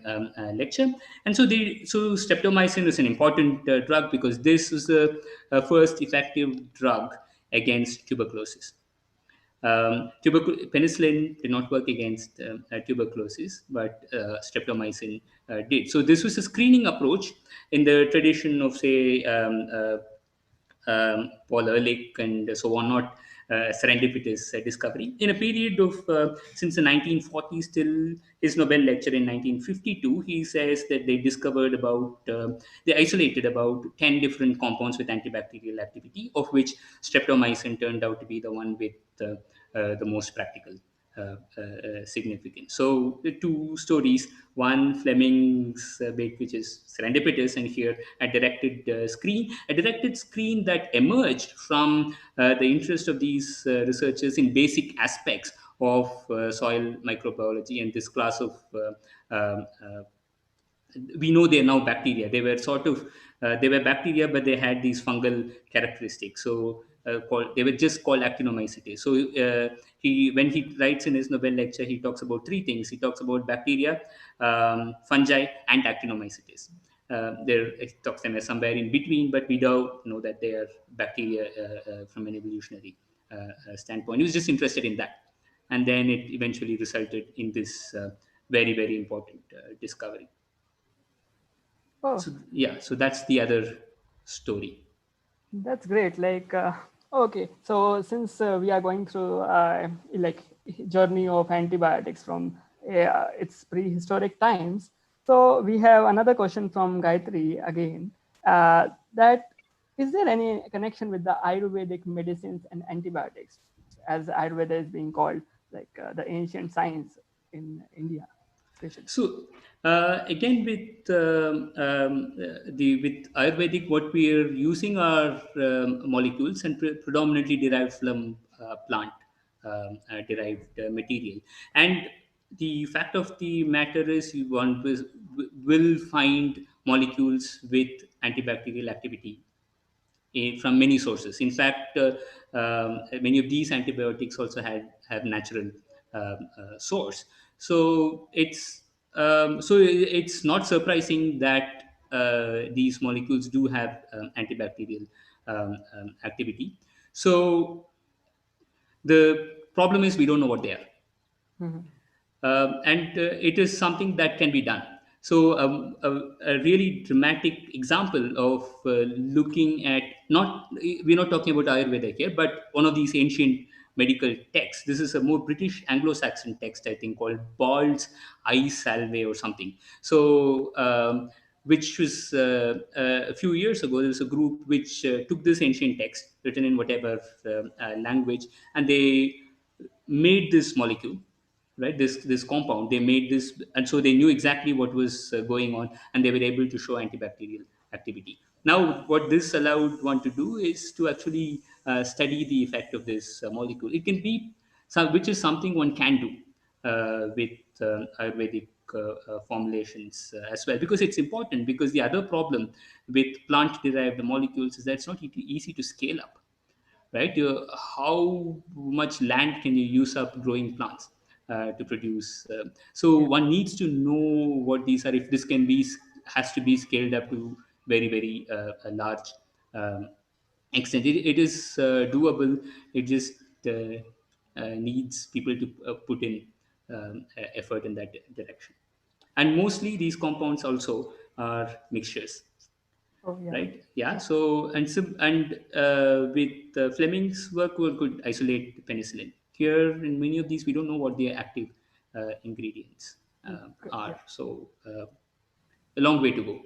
lecture. And so streptomycin is an important drug because this is the first effective drug against tuberculosis. Penicillin did not work against tuberculosis, but streptomycin did. So this was a screening approach in the tradition of, say, Paul Ehrlich and so on, not serendipitous discovery. In a period of since the 1940s till his Nobel lecture in 1952, he says that they isolated about 10 different compounds with antibacterial activity, of which streptomycin turned out to be the one with the most practical significance. So the two stories: one Fleming's bit, which is serendipitous, and here a directed screen that emerged from the interest of these researchers in basic aspects of soil microbiology and this class of we know they are now bacteria. They were sort of they were bacteria, but they had these fungal characteristics. So they were just called actinomycetes. So when he writes in his Nobel lecture, he talks about three things. He talks about bacteria, fungi, and actinomycetes. He talks them as somewhere in between, but we don't know that they are bacteria from an evolutionary standpoint. He was just interested in that, and then it eventually resulted in this very, very important discovery. Oh, So yeah, so that's the other story. that's great. Okay, so since we are going through like journey of antibiotics from its prehistoric times, so we have another question from Gayatri again. That is there any connection with the Ayurvedic medicines and antibiotics, as Ayurveda is being called, the ancient science in India, especially? So again, with Ayurvedic, what we are using are molecules and predominantly derived from plant derived material. And the fact of the matter is, will find molecules with antibacterial activity from many sources. In fact, many of these antibiotics also have natural source. So it's not surprising that these molecules do have antibacterial activity. So the problem is we don't know what they are, Mhm. and it is something that can be done. So a really dramatic example of looking at, not we're not talking about Ayurveda here, but one of these ancient medical texts. This is a more British Anglo-Saxon text, I think, called Bald's Eye Salve or something. So which was a few years ago, there was a group which took this ancient text written in whatever language, and they made this molecule, right, this compound. They made this, and so they knew exactly what was going on, and they were able to show antibacterial activity. Now what this allowed one to do is to actually study the effect of this molecule. It can be which is something one can do with Ayurvedic formulations as well, because it's important. Because the other problem with plant derived molecules is that it's not easy to scale up, right? How much land can you use up growing plants to produce? So Yeah. one needs to know what these are. If this has to be scaled up to very, very a large extent, it is doable. It just needs people to put in effort in that direction. and mostly these compounds also are mixtures, Oh, yeah. right? Yeah. Yeah. So with Fleming's work, we could isolate penicillin. Here, in many of these, we don't know what the active ingredients Yeah. are. So a long way to go,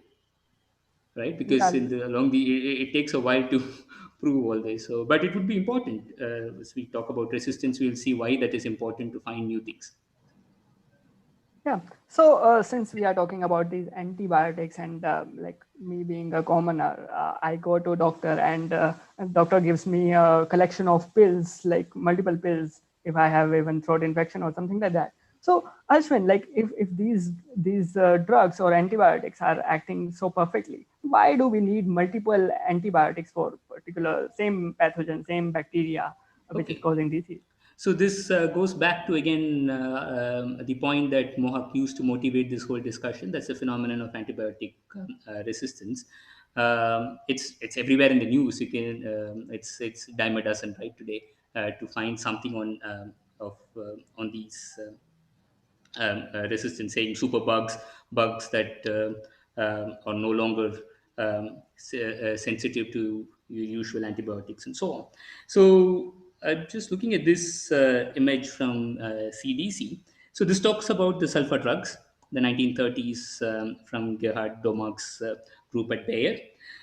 right? Because Yeah. in the along the it takes a while to prove all this. So, but it would be important as we talk about resistance. We'll see why that is important to find new things. Yeah. So since we are talking about these antibiotics and like me being a commoner, I go to doctor and doctor gives me a collection of pills, like multiple pills, if I have even throat infection or something like that. So Ashwin, like if these drugs or antibiotics are acting so perfectly, why do we need multiple antibiotics for particular same pathogen, same bacteria, which is Okay. causing disease? So this goes back to again the point that Mohawk used to motivate this whole discussion. That's the phenomenon of antibiotic resistance. It's everywhere in the news. You can it's dime a dozen right today to find something on these resistance, saying bugs that are no longer sensitive to your usual antibiotics and so on. So, just looking at this image from CDC. So, this talks about the sulfur drugs, the 1930s from Gerhard Domag's group at Bayer.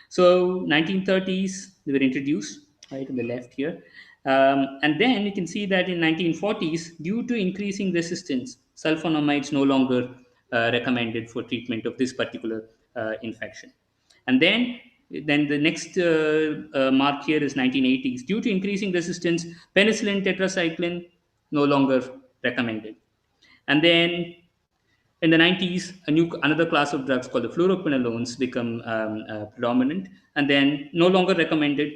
So 1930s they were introduced right on the left here, and then you can see that in 1940s, due to increasing resistance, sulfonamides no longer recommended for treatment of this particular infection. And then the next mark here is 1980s. Due to increasing resistance, penicillin tetracycline no longer recommended. And then in the 90s, another class of drugs called the fluoroquinolones become predominant and then no longer recommended.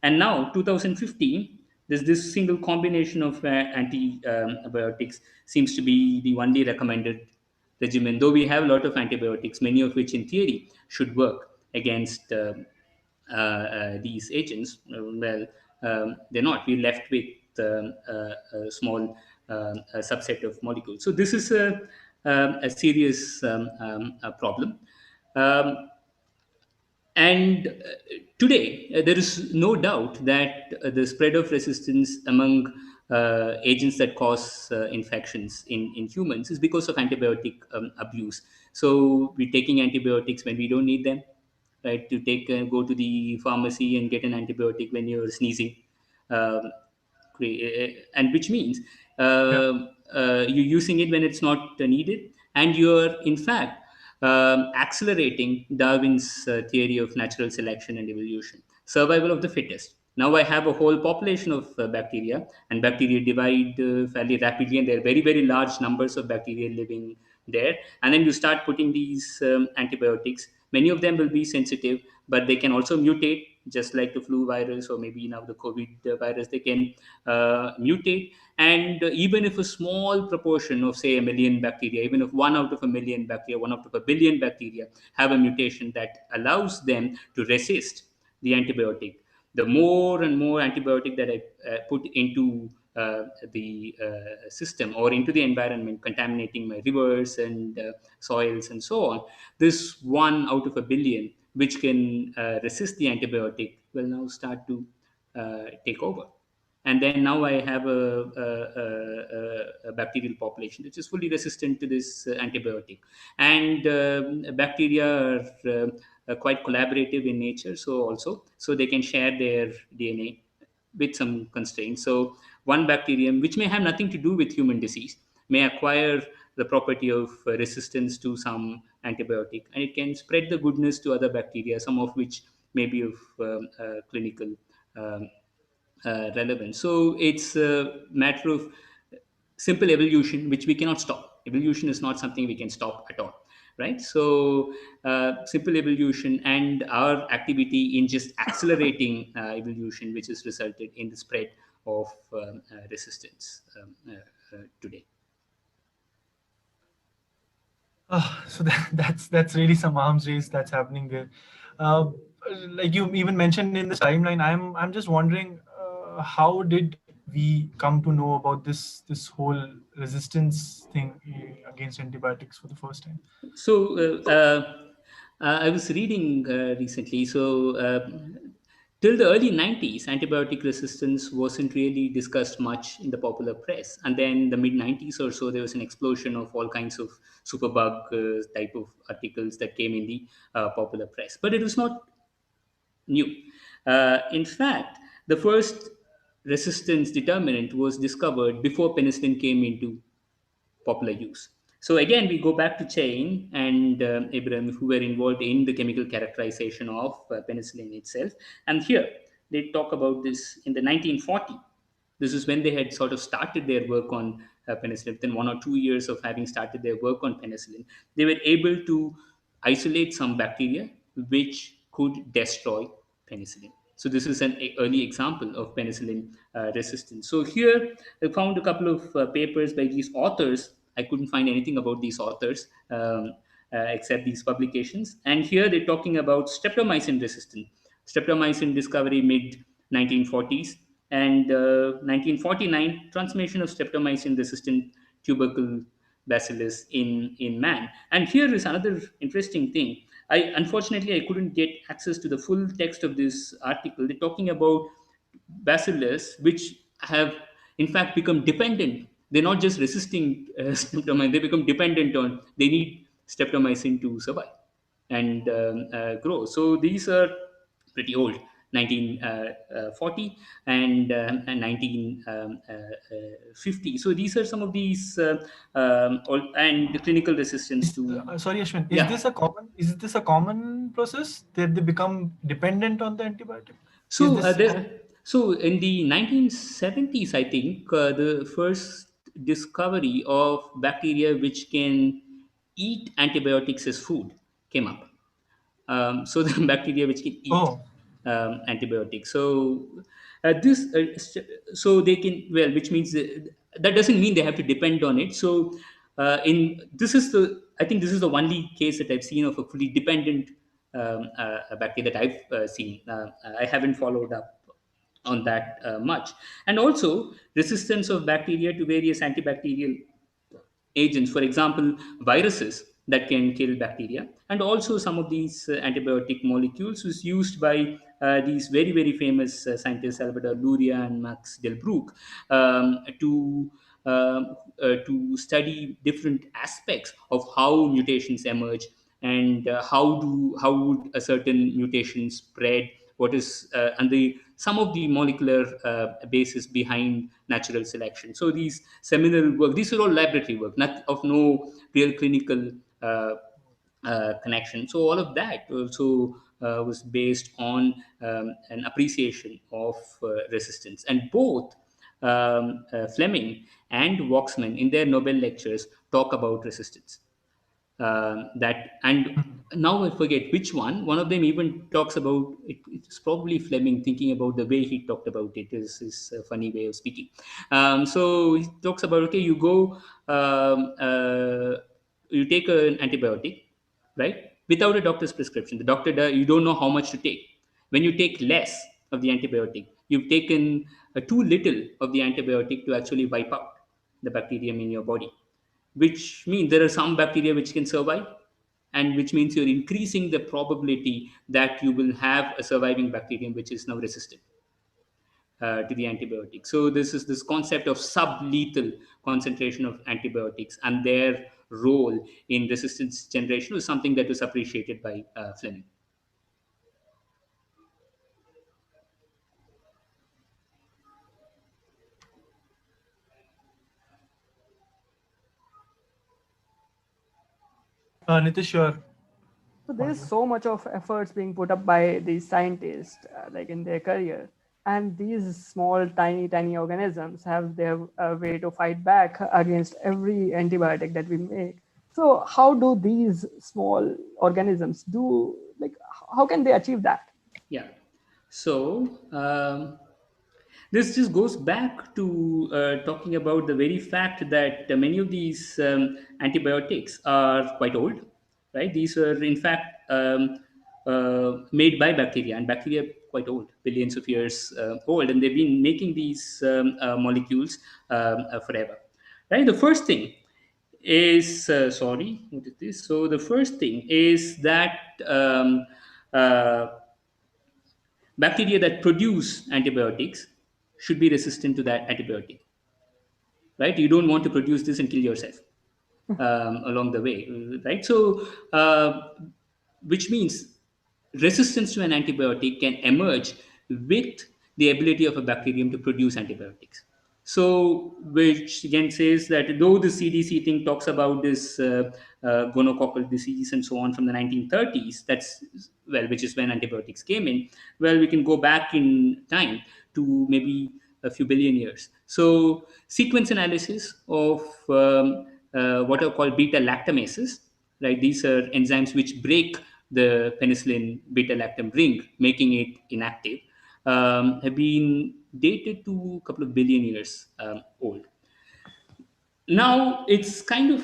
And now, 2015, there's this single combination of antibiotics seems to be the only recommended regimen, though we have a lot of antibiotics, many of which in theory should work against these agents. They're not. We're left with a small a subset of molecules. So this is a serious problem. Um, and today, there is no doubt that the spread of resistance among agents that cause infections in humans is because of antibiotic abuse. So, we're taking antibiotics when we don't need them, right? To go to the pharmacy and get an antibiotic when you're sneezing. Um, and which means Yeah. you're using it when it's not needed, and you're in fact accelerating Darwin's theory of natural selection and evolution, survival of the fittest. Now I have a whole population of bacteria, and bacteria divide fairly rapidly, and there are very, very large numbers of bacteria living there. And then you start putting these antibiotics. Many of them will be sensitive, but they can also mutate, just like the flu virus or maybe now the COVID virus. They can mutate, and even if a small proportion of, say, a million bacteria, even if 1 out of 1 million bacteria, 1 out of 1 billion bacteria have a mutation that allows them to resist the antibiotic, the more and more antibiotic that I put into the system or into the environment, contaminating my rivers and soils and so on, this 1 out of 1 billion, which can resist the antibiotic, will now start to take over. And then now I have a bacterial population which is fully resistant to this antibiotic. And bacteria are quite collaborative in nature, so also so they can share their DNA with some constraints. So one bacterium which may have nothing to do with human disease may acquire the property of resistance to some antibiotic, and it can spread the goodness to other bacteria, some of which may be of clinical um, relevance. So it's a matter of simple evolution, which we cannot stop. Evolution is not something we can stop at all, right? So simple evolution and our activity in just accelerating evolution, which has resulted in the spread of resistance today. So that's really some arms race that's happening there. Uh, like you even mentioned in this timeline, I'm just wondering how did we come to know about this whole resistance thing against antibiotics for the first time? So I was reading recently. So till the early 90s, antibiotic resistance wasn't really discussed much in the popular press. And then the mid 90s or so, there was an explosion of all kinds of superbug type of articles that came in the popular press. But it was not new. In fact, the first resistance determinant was discovered before penicillin came into popular use. So again, we go back to Chain and Abraham, who were involved in the chemical characterization of penicillin itself. And here they talk about this in the 1940. This is when they had sort of started their work on penicillin. Within 1 or 2 years of having started their work on penicillin, they were able to isolate some bacteria which could destroy penicillin. So this is an early example of penicillin resistance. So here I found a couple of papers by these authors. I couldn't find anything about these authors except these publications. And here they're talking about streptomycin resistance. Streptomycin discovery mid 1940s, and 1949 transmission of streptomycin resistant tubercle bacillus in man. And here is another interesting thing. I couldn't get access to the full text of this article. They're talking about bacillus which have in fact become dependent. They're not just resisting streptomycin, they become dependent on, they need streptomycin to survive and grow. So these are pretty old, 1940 and 1950. So these are some of these and the clinical resistance to, Sorry, Ashwin, yeah. is this a common process that they become dependent on the antibiotic? Is So, this so in the 1970s, I think the first discovery of bacteria which can eat antibiotics as food came up. So the bacteria which can eat oh antibiotics. So so they can, well, which means that doesn't mean they have to depend on it. So in this is the, I think this is the only case that I've seen of a fully dependent a bacteria that I've seen. I haven't followed up on that much. And also resistance of bacteria to various antibacterial agents, for example, viruses that can kill bacteria, and also some of these antibiotic molecules was used by these very, very famous scientists, Salvador Luria and Max Delbruck, to to study different aspects of how mutations emerge and how would a certain mutation spread, what is and the some of the molecular basis behind natural selection. So these seminal work, these are all laboratory work, not of no real clinical connection. So all of that also was based on an appreciation of resistance. And both Fleming and Waksman in their Nobel lectures talk about resistance. That, and now I forget which one. One of them even talks about it. It's probably Fleming, thinking about the way he talked about it is a funny way of speaking. So he talks about, okay, you go, you take an antibiotic, right, without a doctor's prescription. The doctor you don't know how much to take. When you take less of the antibiotic, you've taken too little of the antibiotic to actually wipe out the bacterium in your body, which means there are some bacteria which can survive, and which means you're increasing the probability that you will have a surviving bacterium which is now resistant to the antibiotic. So this is this concept of sublethal concentration of antibiotics and their role in resistance generation was something that was appreciated by Fleming. Nitish, you're So there's audible. so much of efforts being put up by these scientists, like in their career, and these small, tiny organisms have their way to fight back against every antibiotic that we make. So how do these small organisms do? Like, how can they achieve that? Yeah. So this just goes back to talking about the very fact that many of these antibiotics are quite old, right? These are in fact made by bacteria, and bacteria quite old, billions of years old, and they've been making these molecules forever. Right. The first thing is sorry, what is this? So the first thing is that uh, bacteria that produce antibiotics should be resistant to that antibiotic, right? You don't want to produce this and kill yourself along the way, right? So, which means resistance to an antibiotic can emerge with the ability of a bacterium to produce antibiotics. So, which again says that though the CDC thing talks about this gonococcal disease and so on from the 1930s, that's well, which is when antibiotics came in. Well, we can go back in time to maybe a few billion years. So, sequence analysis of what are called beta lactamases, right? These are enzymes which break the penicillin beta lactam ring, making it inactive, have been dated to a couple of billion years old. Now it's kind of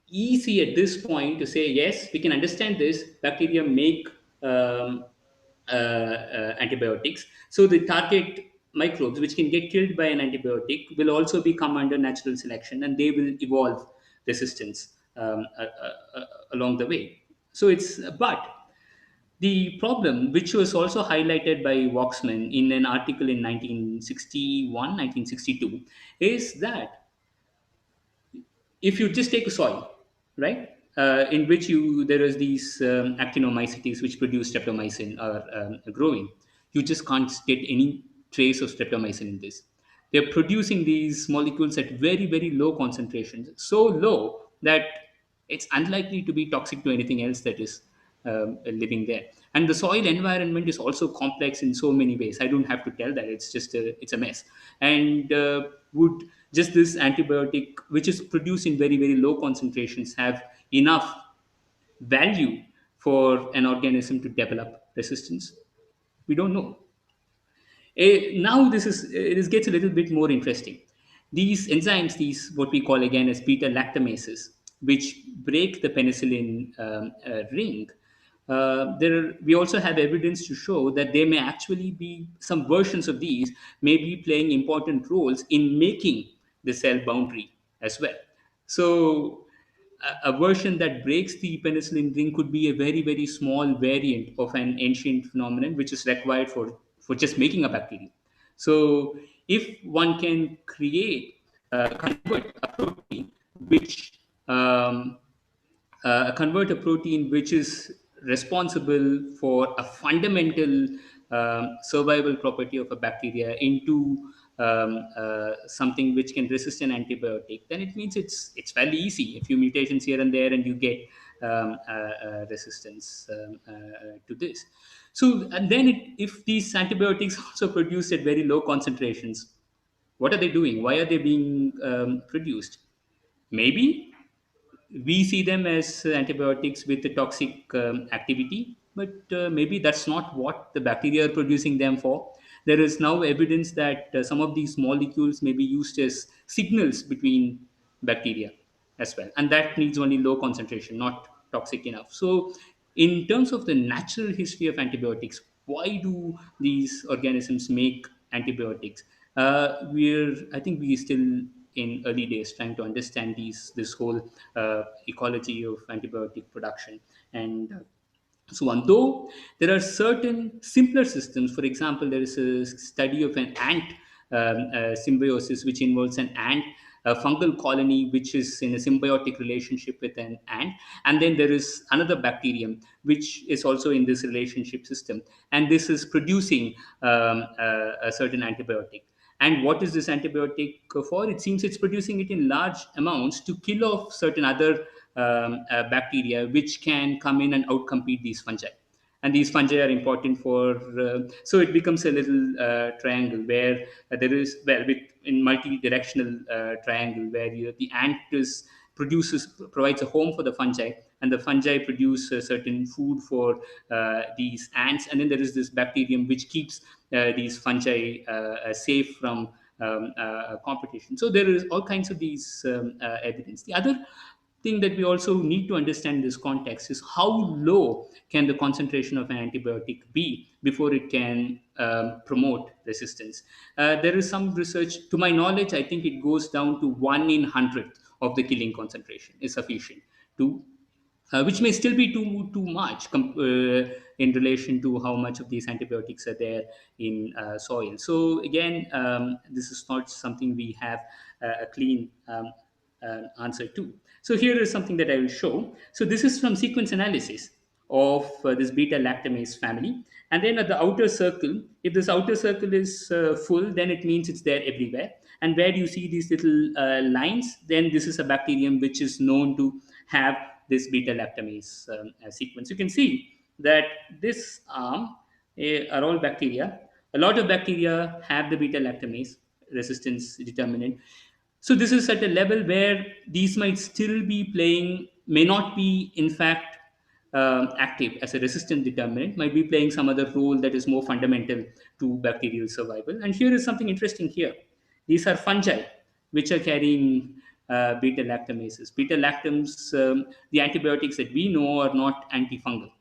easy at this point to say, yes, we can understand this. Bacteria make antibiotics. So the target microbes, which can get killed by an antibiotic, will also become under natural selection and they will evolve resistance along the way. So but the problem, which was also highlighted by Waksman in an article in 1961, 1962, is that if you just take a soil, right, in which there is these actinomycetes which produce streptomycin are growing, you just can't get any trace of streptomycin in this. They're producing these molecules at very, very low concentrations, so low that it's unlikely to be toxic to anything else that is living there. And the soil environment is also complex in so many ways. I don't have to tell that. It's a mess. And would just this antibiotic, which is produced in very, very low concentrations, have enough value for an organism to develop resistance? We don't know. Now this gets a little bit more interesting. These enzymes, these what we call again as beta lactamases, which break the penicillin ring. We also have evidence to show that there may actually be some versions of these may be playing important roles in making the cell boundary as well. So a version that breaks the penicillin ring could be a very, very small variant of an ancient phenomenon which is required for just making a bacteria. So if one can convert a protein which convert a protein which is responsible for a fundamental survival property of a bacteria into something which can resist an antibiotic, then it means it's fairly easy. A few mutations here and there, and you get resistance to this. So, and then if these antibiotics also produced at very low concentrations, what are they doing? Why are they being produced? Maybe we see them as antibiotics with a toxic activity, but maybe that's not what the bacteria are producing them for. There is now evidence that some of these molecules may be used as signals between bacteria as well, and that needs only low concentration, not toxic enough. So in terms of the natural history of antibiotics, why do these organisms make antibiotics? I think we still in early days trying to understand this whole ecology of antibiotic production. And so on, though there are certain simpler systems. For example, there is a study of an ant symbiosis, which involves an ant, a fungal colony, which is in a symbiotic relationship with an ant. And then there is another bacterium, which is also in this relationship system. And this is producing a certain antibiotic. And what is this antibiotic for? It seems it's producing it in large amounts to kill off certain other bacteria which can come in and outcompete these fungi. And these fungi are important for, so it becomes a little triangle where there is, well, with in multi-directional triangle where the ant provides a home for the fungi, and the fungi produce a certain food for these ants, and then there is this bacterium which keeps these fungi safe from competition. So there is all kinds of these evidence. The thing that we also need to understand in this context is how low can the concentration of an antibiotic be before it can promote resistance. There is some research, to my knowledge, I think it goes down to 1 in 100 of the killing concentration is sufficient to which may still be too much in relation to how much of these antibiotics are there in soil. So again, this is not something we have a clean answer to. So here is something that I will show. So this is from sequence analysis of this beta lactamase family, and then at the outer circle, if this outer circle is full, then it means it's there everywhere. And where you see these little lines, then this is a bacterium which is known to have this beta lactamase sequence. You can see that this arm are all bacteria. A lot of bacteria have the beta lactamase resistance determinant. So this is at a level where these might still be playing, may not be in fact active as a resistant determinant, might be playing some other role that is more fundamental to bacterial survival. And here is something interesting here. These are fungi which are carrying beta lactamases. Beta lactams, the antibiotics that we know are not antifungal.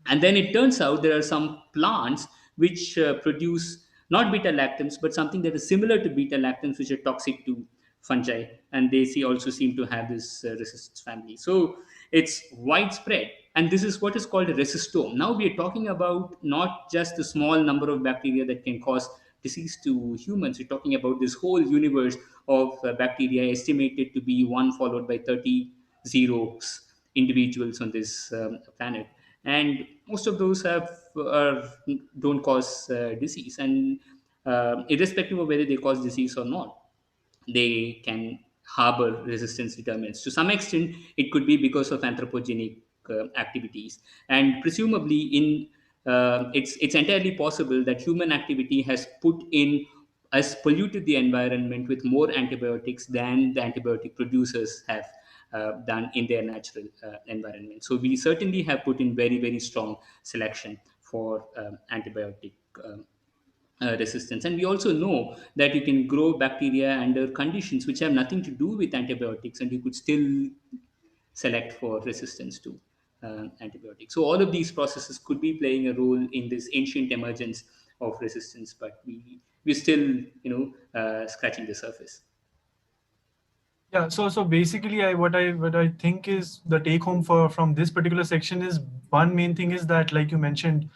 And then it turns out there are some plants which produce not beta lactams, but something that is similar to beta lactams, which are toxic to fungi. And they also seem to have this resistance family. So it's widespread. And this is what is called a resistome. Now we are talking about not just the small number of bacteria that can cause disease to humans. We're talking about this whole universe of bacteria estimated to be 1 followed by 30 zeros individuals on this planet, and most of those don't cause disease, and irrespective of whether they cause disease or not, they can harbor resistance determinants. To some extent, it could be because of anthropogenic activities, and presumably, it's entirely possible that human activity has polluted the environment with more antibiotics than the antibiotic producers have done in their natural environment. So we certainly have put in very strong selection for antibiotic. Resistance, and we also know that you can grow bacteria under conditions which have nothing to do with antibiotics, and you could still select for resistance to antibiotics. So all of these processes could be playing a role in this ancient emergence of resistance, but we're still scratching the surface. Yeah, so basically, what I think is the take home for from this particular section is, one main thing is that, like you mentioned,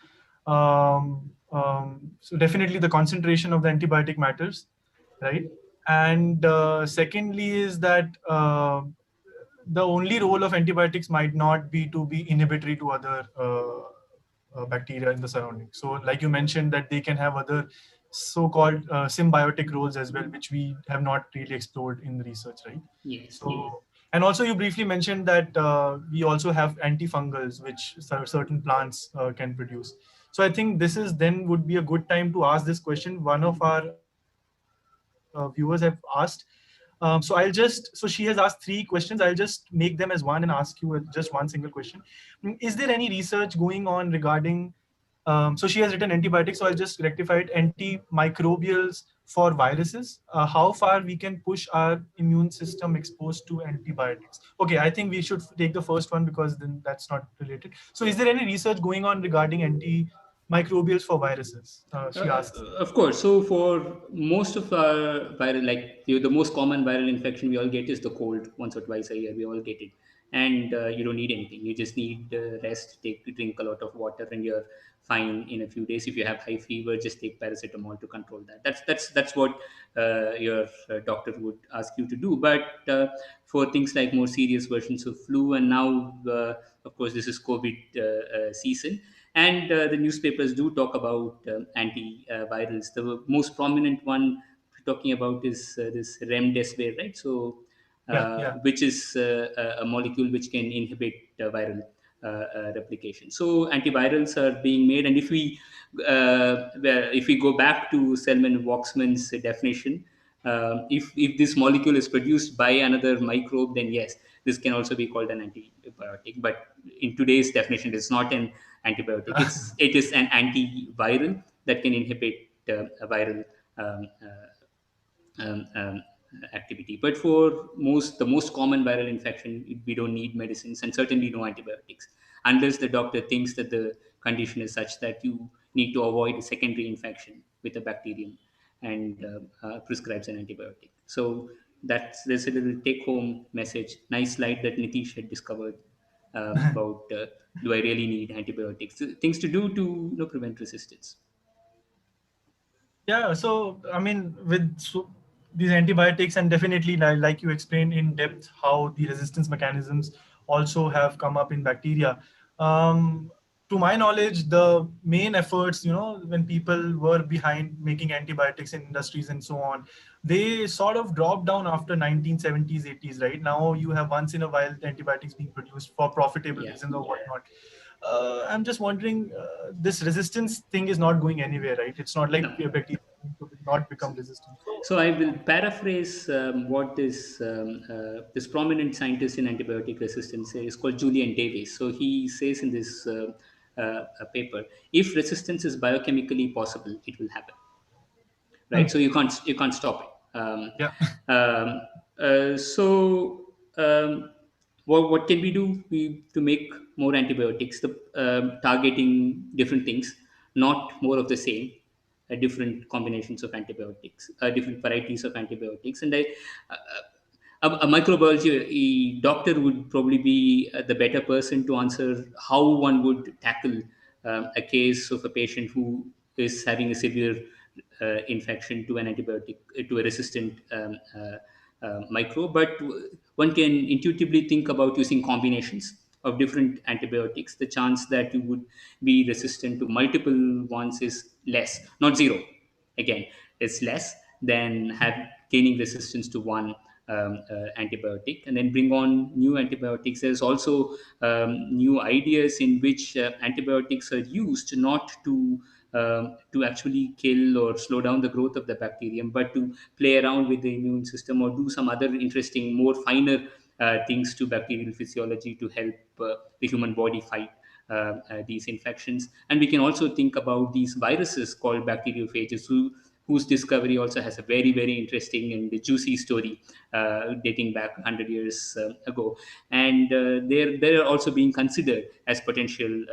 so definitely the concentration of the antibiotic matters, right? And secondly is that the only role of antibiotics might not be to be inhibitory to other bacteria in the surroundings. So, like you mentioned, that they can have other so-called symbiotic roles as well, which we have not really explored in the research, right? Yes. So, and also you briefly mentioned that we also have antifungals, which certain plants can produce. So I think this is then would be a good time to ask this question. One of our viewers have asked. So she has asked 3 questions. I'll just make them as one and ask you just one single question. Is there any research going on regarding? So she has written antibiotics. So I'll just rectify it. Antimicrobials for viruses. How far we can push our immune system exposed to antibiotics? Okay, I think we should take the first one because then that's not related. So is there any research going on regarding antimicrobials for viruses? She asks. Of course. So for most of our viral, like the most common viral infection we all get is the cold. Once or twice a year, we all get it, and you don't need anything. You just need rest, drink a lot of water, and you're fine in a few days. If you have high fever, just take paracetamol to control that. That's what your doctor would ask you to do. But for things like more serious versions of flu, and now of course this is COVID season, and the newspapers do talk about antivirals. The most prominent one we're talking about is this remdesivir, right? So, Yeah. which is a molecule which can inhibit viral replication. So, antivirals are being made, and if we go back to Selman Waksman's definition, if this molecule is produced by another microbe, then yes, this can also be called an antibiotic. But in today's definition, it's not an antibiotic. It is an antiviral that can inhibit a viral activity. But for the most common viral infection, we don't need medicines and certainly no antibiotics, unless the doctor thinks that the condition is such that you need to avoid a secondary infection with a bacterium and prescribes an antibiotic. So there's a little take-home message. Nice slide that Nitish had discovered about do I really need antibiotics? Things to do to prevent resistance. Yeah, so I mean, these antibiotics, and definitely like you explained in depth how the resistance mechanisms also have come up in bacteria. Um, to my knowledge, the main efforts, when people were behind making antibiotics in industries and so on, they sort of dropped down after 1970s, 80s, right? Now you have once in a while antibiotics being produced for profitable Yeah. reasons or whatnot. I'm just wondering, this resistance thing is not going anywhere, right? It's not like No. bacteria to not become resistant. So, So I will paraphrase what this prominent scientist in antibiotic resistance is called Julian Davis. So he says in this paper, if resistance is biochemically possible, it will happen, right? hmm, So you can't stop it. yeah. Um, so what can we do to make more antibiotics? The targeting different things, not more of the same. Different combinations of antibiotics, different varieties of antibiotics, and uh, a microbiology doctor would probably be the better person to answer how one would tackle a case of a patient who is having a severe infection to an antibiotic, to a resistant microbe. But one can intuitively think about using combinations of different antibiotics. The chance that you would be resistant to multiple ones is less, not zero. Again, it's less than gaining resistance to one antibiotic, and then bring on new antibiotics. There's also new ideas in which antibiotics are used not to actually kill or slow down the growth of the bacterium, but to play around with the immune system or do some other interesting, more finer things to bacterial physiology to help the human body fight these infections. And we can also think about these viruses called bacteriophages, whose discovery also has a very, very interesting and juicy story dating back 100 years ago. And they're also being considered as potential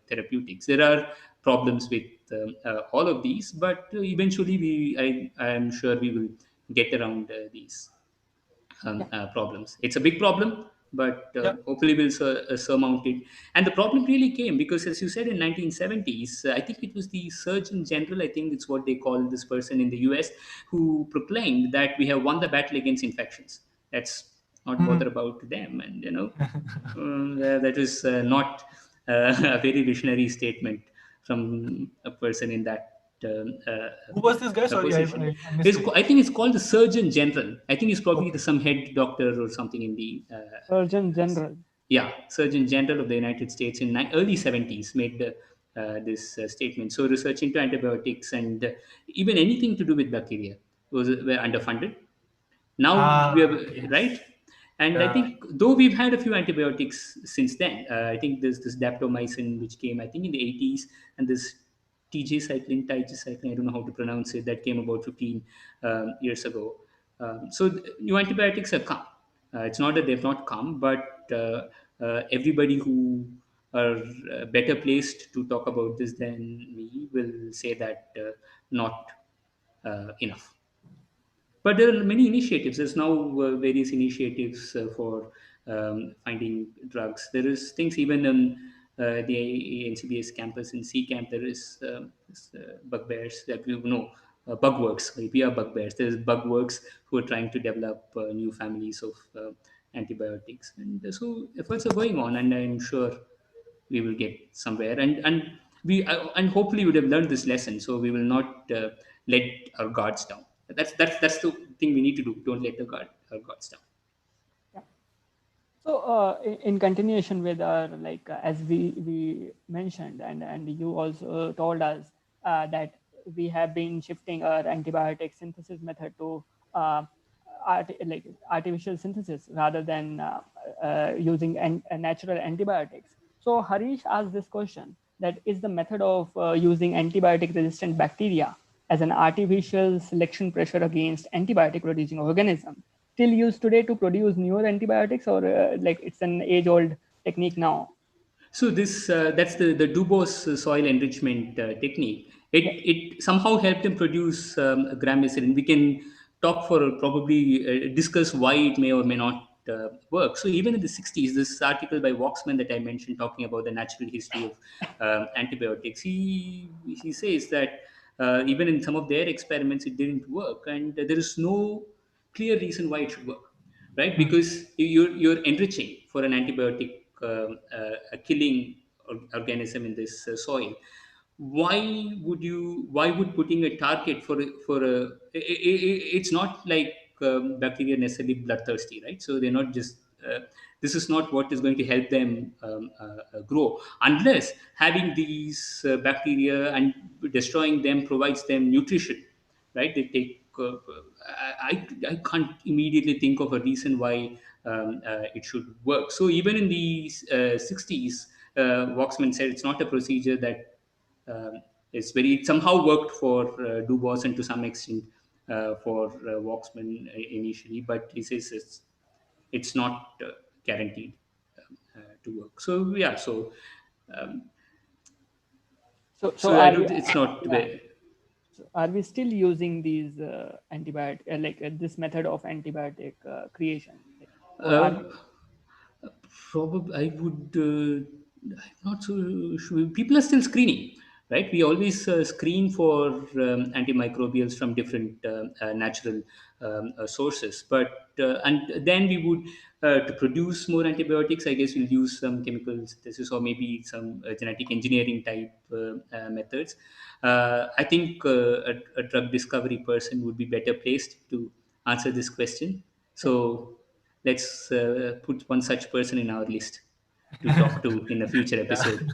therapeutics. There are problems with all of these, but eventually I am sure we will get around these Yeah. problems. It's a big problem, but Yeah. hopefully we'll surmount it. And the problem really came because, as you said, in 1970s, I think it was the Surgeon General, I think it's what they call this person in the US, who proclaimed that we have won the battle against infections. Let's not Hmm. bother about them. And, that is not a very visionary statement from a person in that Who was this guy? Sorry, position. I missed it. I think it's called the Surgeon General. I think he's probably Okay. some head doctor or something in the Surgeon General. yeah, Surgeon General of the United States in early 70s made this statement. So research into antibiotics and even anything to do with bacteria were underfunded. Now we have, Yes. right? And I Yeah. think though we've had a few antibiotics since then, I think there's this daptomycin which came I think in the 80s, and this tigecycline, I don't know how to pronounce it, that came about 15 years ago. So new antibiotics have come. It's not that they've not come, but everybody who are better placed to talk about this than me will say that not enough. But there are many initiatives. There's now various initiatives for finding drugs. There is things even on the NCBS campus in C camp. There is Bugbears that we know. Bugworks. We are Bugbears. There's Bugworks who are trying to develop new families of antibiotics, and so efforts are going on. And I'm sure we will get somewhere, and hopefully we would have learned this lesson, so we will not let our guards down. That's the thing we need to do. Don't let our guards down. Yeah. So, in continuation with our, like, as we mentioned, and you also told us that we have been shifting our antibiotic synthesis method to like artificial synthesis rather than using natural antibiotics. So Harish asked this question: that is the method of using antibiotic resistant bacteria as an artificial selection pressure against antibiotic producing organism, still used today to produce newer antibiotics, or like it's an age old technique now? So this that's the Dubos soil enrichment technique. It Yeah. it somehow helped him produce gramicillin. We can talk for probably discuss why it may or may not work. So even in the 60s, this article by Waksman that I mentioned, talking about the natural history of antibiotics, he says that even in some of their experiments it didn't work, and there is no clear reason why it should work, right? Hmm. Because you're enriching for an antibiotic a killing organism in this soil. Why would putting a target for a it's not like bacteria necessarily bloodthirsty, right? So they're not just this is not what is going to help them grow, unless having these bacteria and destroying them provides them nutrition, right? They take I can't immediately think of a reason why it should work. So even in the 60s, Waxman said it's not a procedure that is very, it somehow worked for Dubos and to some extent for Waxman initially, but he says it's not guaranteed to work. So yeah, um, So so I are we? don't, it's not Yeah. So are we still using these antibiotic like this method of antibiotic creation, like, or are uh, we? probably I would. I'm not so sure. People are still screening, right? We always screen for antimicrobials from different natural sources, but and then we would to produce more antibiotics. I guess we'll use some chemical synthesis or maybe some genetic engineering type methods. I think a drug discovery person would be better placed to answer this question. So let's put one such person in our list to talk to in a future Yeah. episode.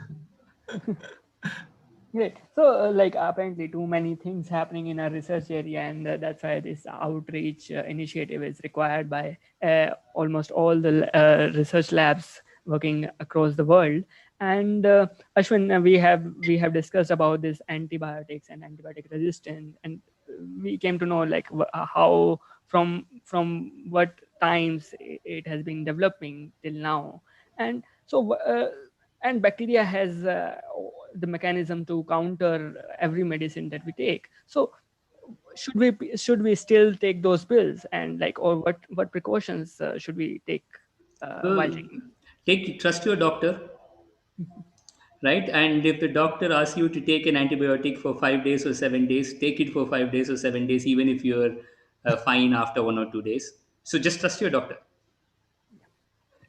Great. So, like, apparently, too many things happening in our research area, and that's why this outreach initiative is required by almost all the research labs working across the world. And Ashwin, we have discussed about this antibiotics and antibiotic resistance, and we came to know like how from what times it has been developing till now, and so. And bacteria has the mechanism to counter every medicine that we take. So should we still take those pills, and like, or what precautions should we take while So taking? take trust your doctor, right? And if the doctor asks you to take an antibiotic for 5 days or 7 days, take it for 5 days or 7 days, even if you're fine after 1 or 2 days. So just trust your doctor,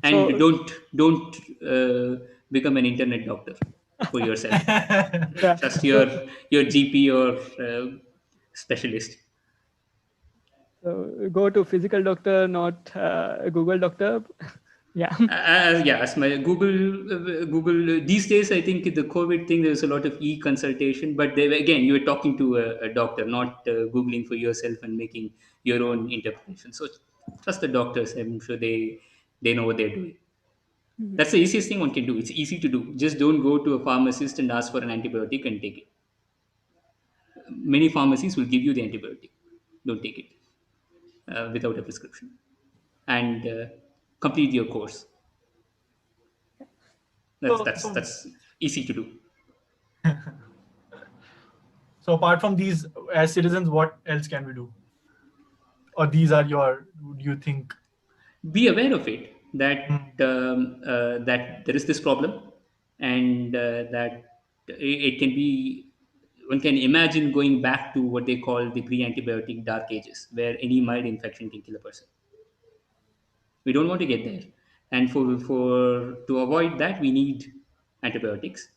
and So don't become an internet doctor for yourself. yeah, Trust so your GP or specialist. so go to physical doctor, not Google doctor. Yeah. Yeah, as my Google these days, I think the COVID thing, there's a lot of e-consultation, but they, again, you were talking to a doctor, not Googling for yourself and making your own interpretation. So trust the doctors. I'm sure they know what they're doing. That's the easiest thing one can do. It's easy to do. Just don't go to a pharmacist and ask for an antibiotic and take it. Many pharmacies will give you the antibiotic. Don't take it without a prescription, and complete your course. That's So, that's so, that's easy to do. so apart from these, as citizens, what else can we do? Or these are your? Do you think? Be aware of it, Hmm. that there is this problem, and that it can be, one can imagine going back to what they call the pre-antibiotic dark ages, where any mild infection can kill a person. We don't want to get there, and for to avoid that we need antibiotics,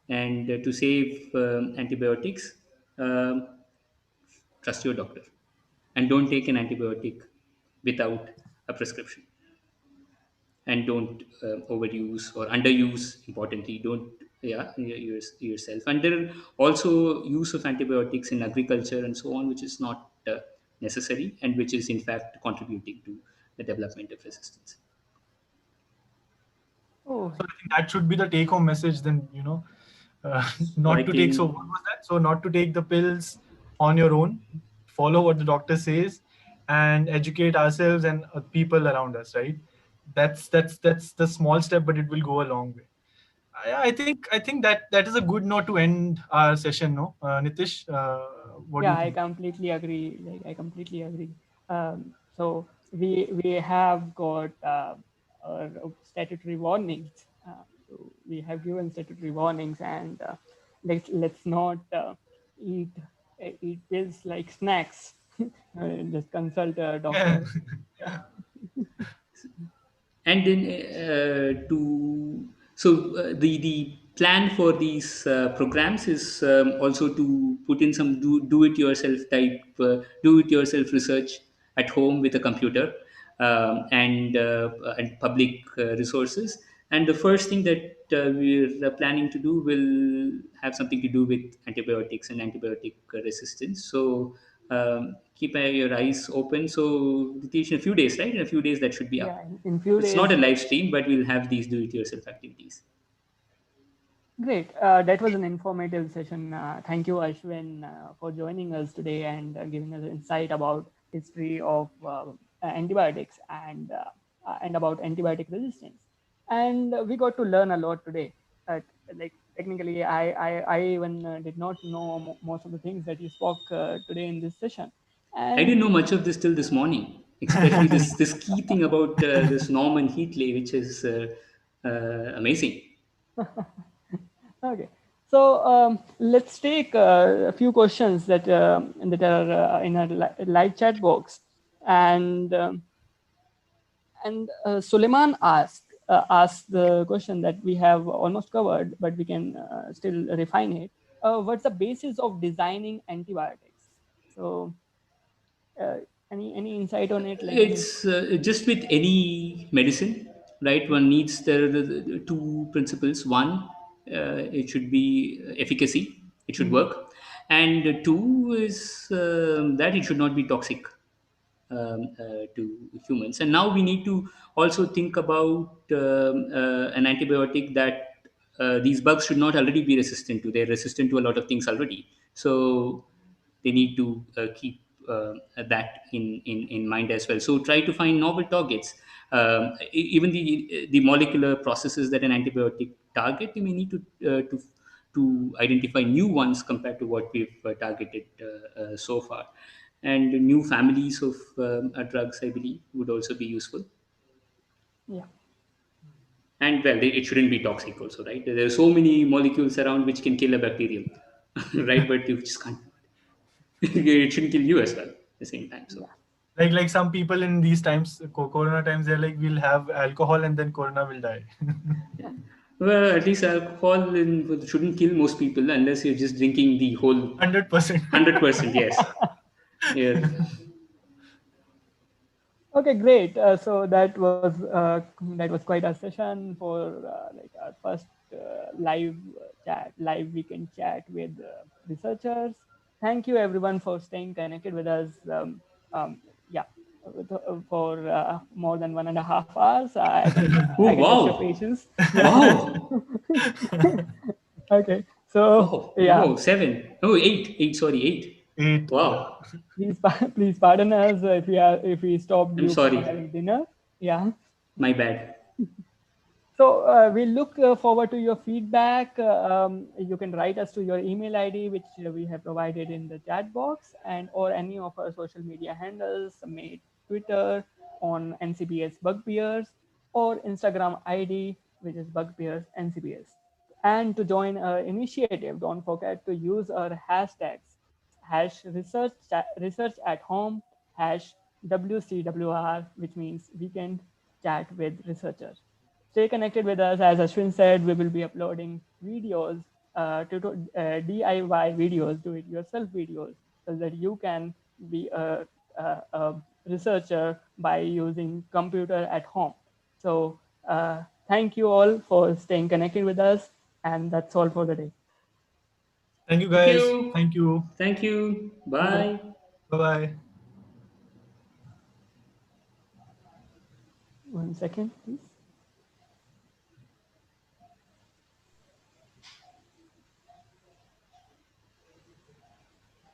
and to save antibiotics, um, trust your doctor, and don't take an antibiotic without a prescription, and don't overuse or underuse. Importantly, don't, yeah, yourself. And there are also use of antibiotics in agriculture and so on, which is not necessary, and which is in fact contributing to the development of resistance. Oh, So I think that should be the take-home message. Then So I not to take. So think what was that? So not to take the pills. on your own, follow what the doctor says, and educate ourselves and people around us. Right? That's the small step, but it will go a long way. I think that is a good note to end our session. No, Nitish, what do Yeah, you I think? completely agree. Like, I completely agree. So we have got statutory warnings. So we have given statutory warnings, and let's not eat eat pills like snacks. Just consult a Yeah. doctor. Yeah. And then to so the plan for these programs is also to put in some do it yourself type do it yourself research at home with a computer, and public resources. And the first thing that we're planning to do will have something to do with antibiotics and antibiotic resistance. So keep your eyes open. So Nitish, in a few days, right? In a few days, that should be Yeah, up. in few It's not a days. live stream, but we'll have these do-it-yourself activities. Great. That was an informative session. Thank you, Ashwin, for joining us today and giving us insight about history of antibiotics and about antibiotic resistance. And we got to learn a lot today. Uh, like technically, I even did not know most of the things that you spoke today in this session. I didn't know And much of this till this morning, especially this key thing about this Norman Heatley, which is amazing. okay, so let's take a few questions that are in our live chat box, and Suleiman asked the question that we have almost covered, but we can still refine it. What's the basis of designing antibiotics? So, uh, any insight on it? Like any? It's just with any medicine, right? One needs the two principles. One, it should be efficacy, it should Mhm. work, and two is that it should not be toxic to humans. And now we need to also think about an antibiotic that these bugs should not already be resistant to. They're resistant to a lot of things already. So they need to keep that in mind as well. So try to find novel targets. Even the molecular processes that an antibiotic target, you may need to identify new ones compared to what we've targeted so far. And new families of drugs, I believe, would also be useful. Yeah. And well, it shouldn't be toxic also, right? There are so many molecules around which can kill a bacterium, right? But you just can't. It shouldn't kill you as well at the same time. So Yeah. Like some people in these times, Corona times, they're like, we'll have alcohol and then Corona will die. yeah. Well, at least alcohol shouldn't kill most people unless you're just drinking the whole 100%. 100%. Yes. Yeah. Okay, great. So that was quite a session for like our first live weekend chat with researchers. Thank you everyone for staying connected with us. Yeah, for more than 1.5 hours. Oh I can trust your wow! patience. Yeah. Wow! Okay. So Wow! yeah, No, seven. No, eight. Eight. Sorry, eight. Eight, yeah. Wow. please pardon us if we stopped I'm you from sorry. having dinner. Yeah. My bad. So we look forward to your feedback. You can write us to your email ID, which we have provided in the chat box, and or any of our social media handles, made Twitter on NCBS Bugbears or Instagram ID, which is Bugbears NCBS. And to join our initiative, don't forget to use our hashtags research at home, hash WCwR, which means weekend chat with researchers. Stay connected with us. As Ashwin said, we will be uploading videos, DIY videos, do it yourself videos, so that you can be a researcher by using computer at home. So thank you all for staying connected with us. And that's all for the day. Thank you, Thank guys. you. Thank you. Thank you. Bye. Bye. Bye bye. 1 second, please.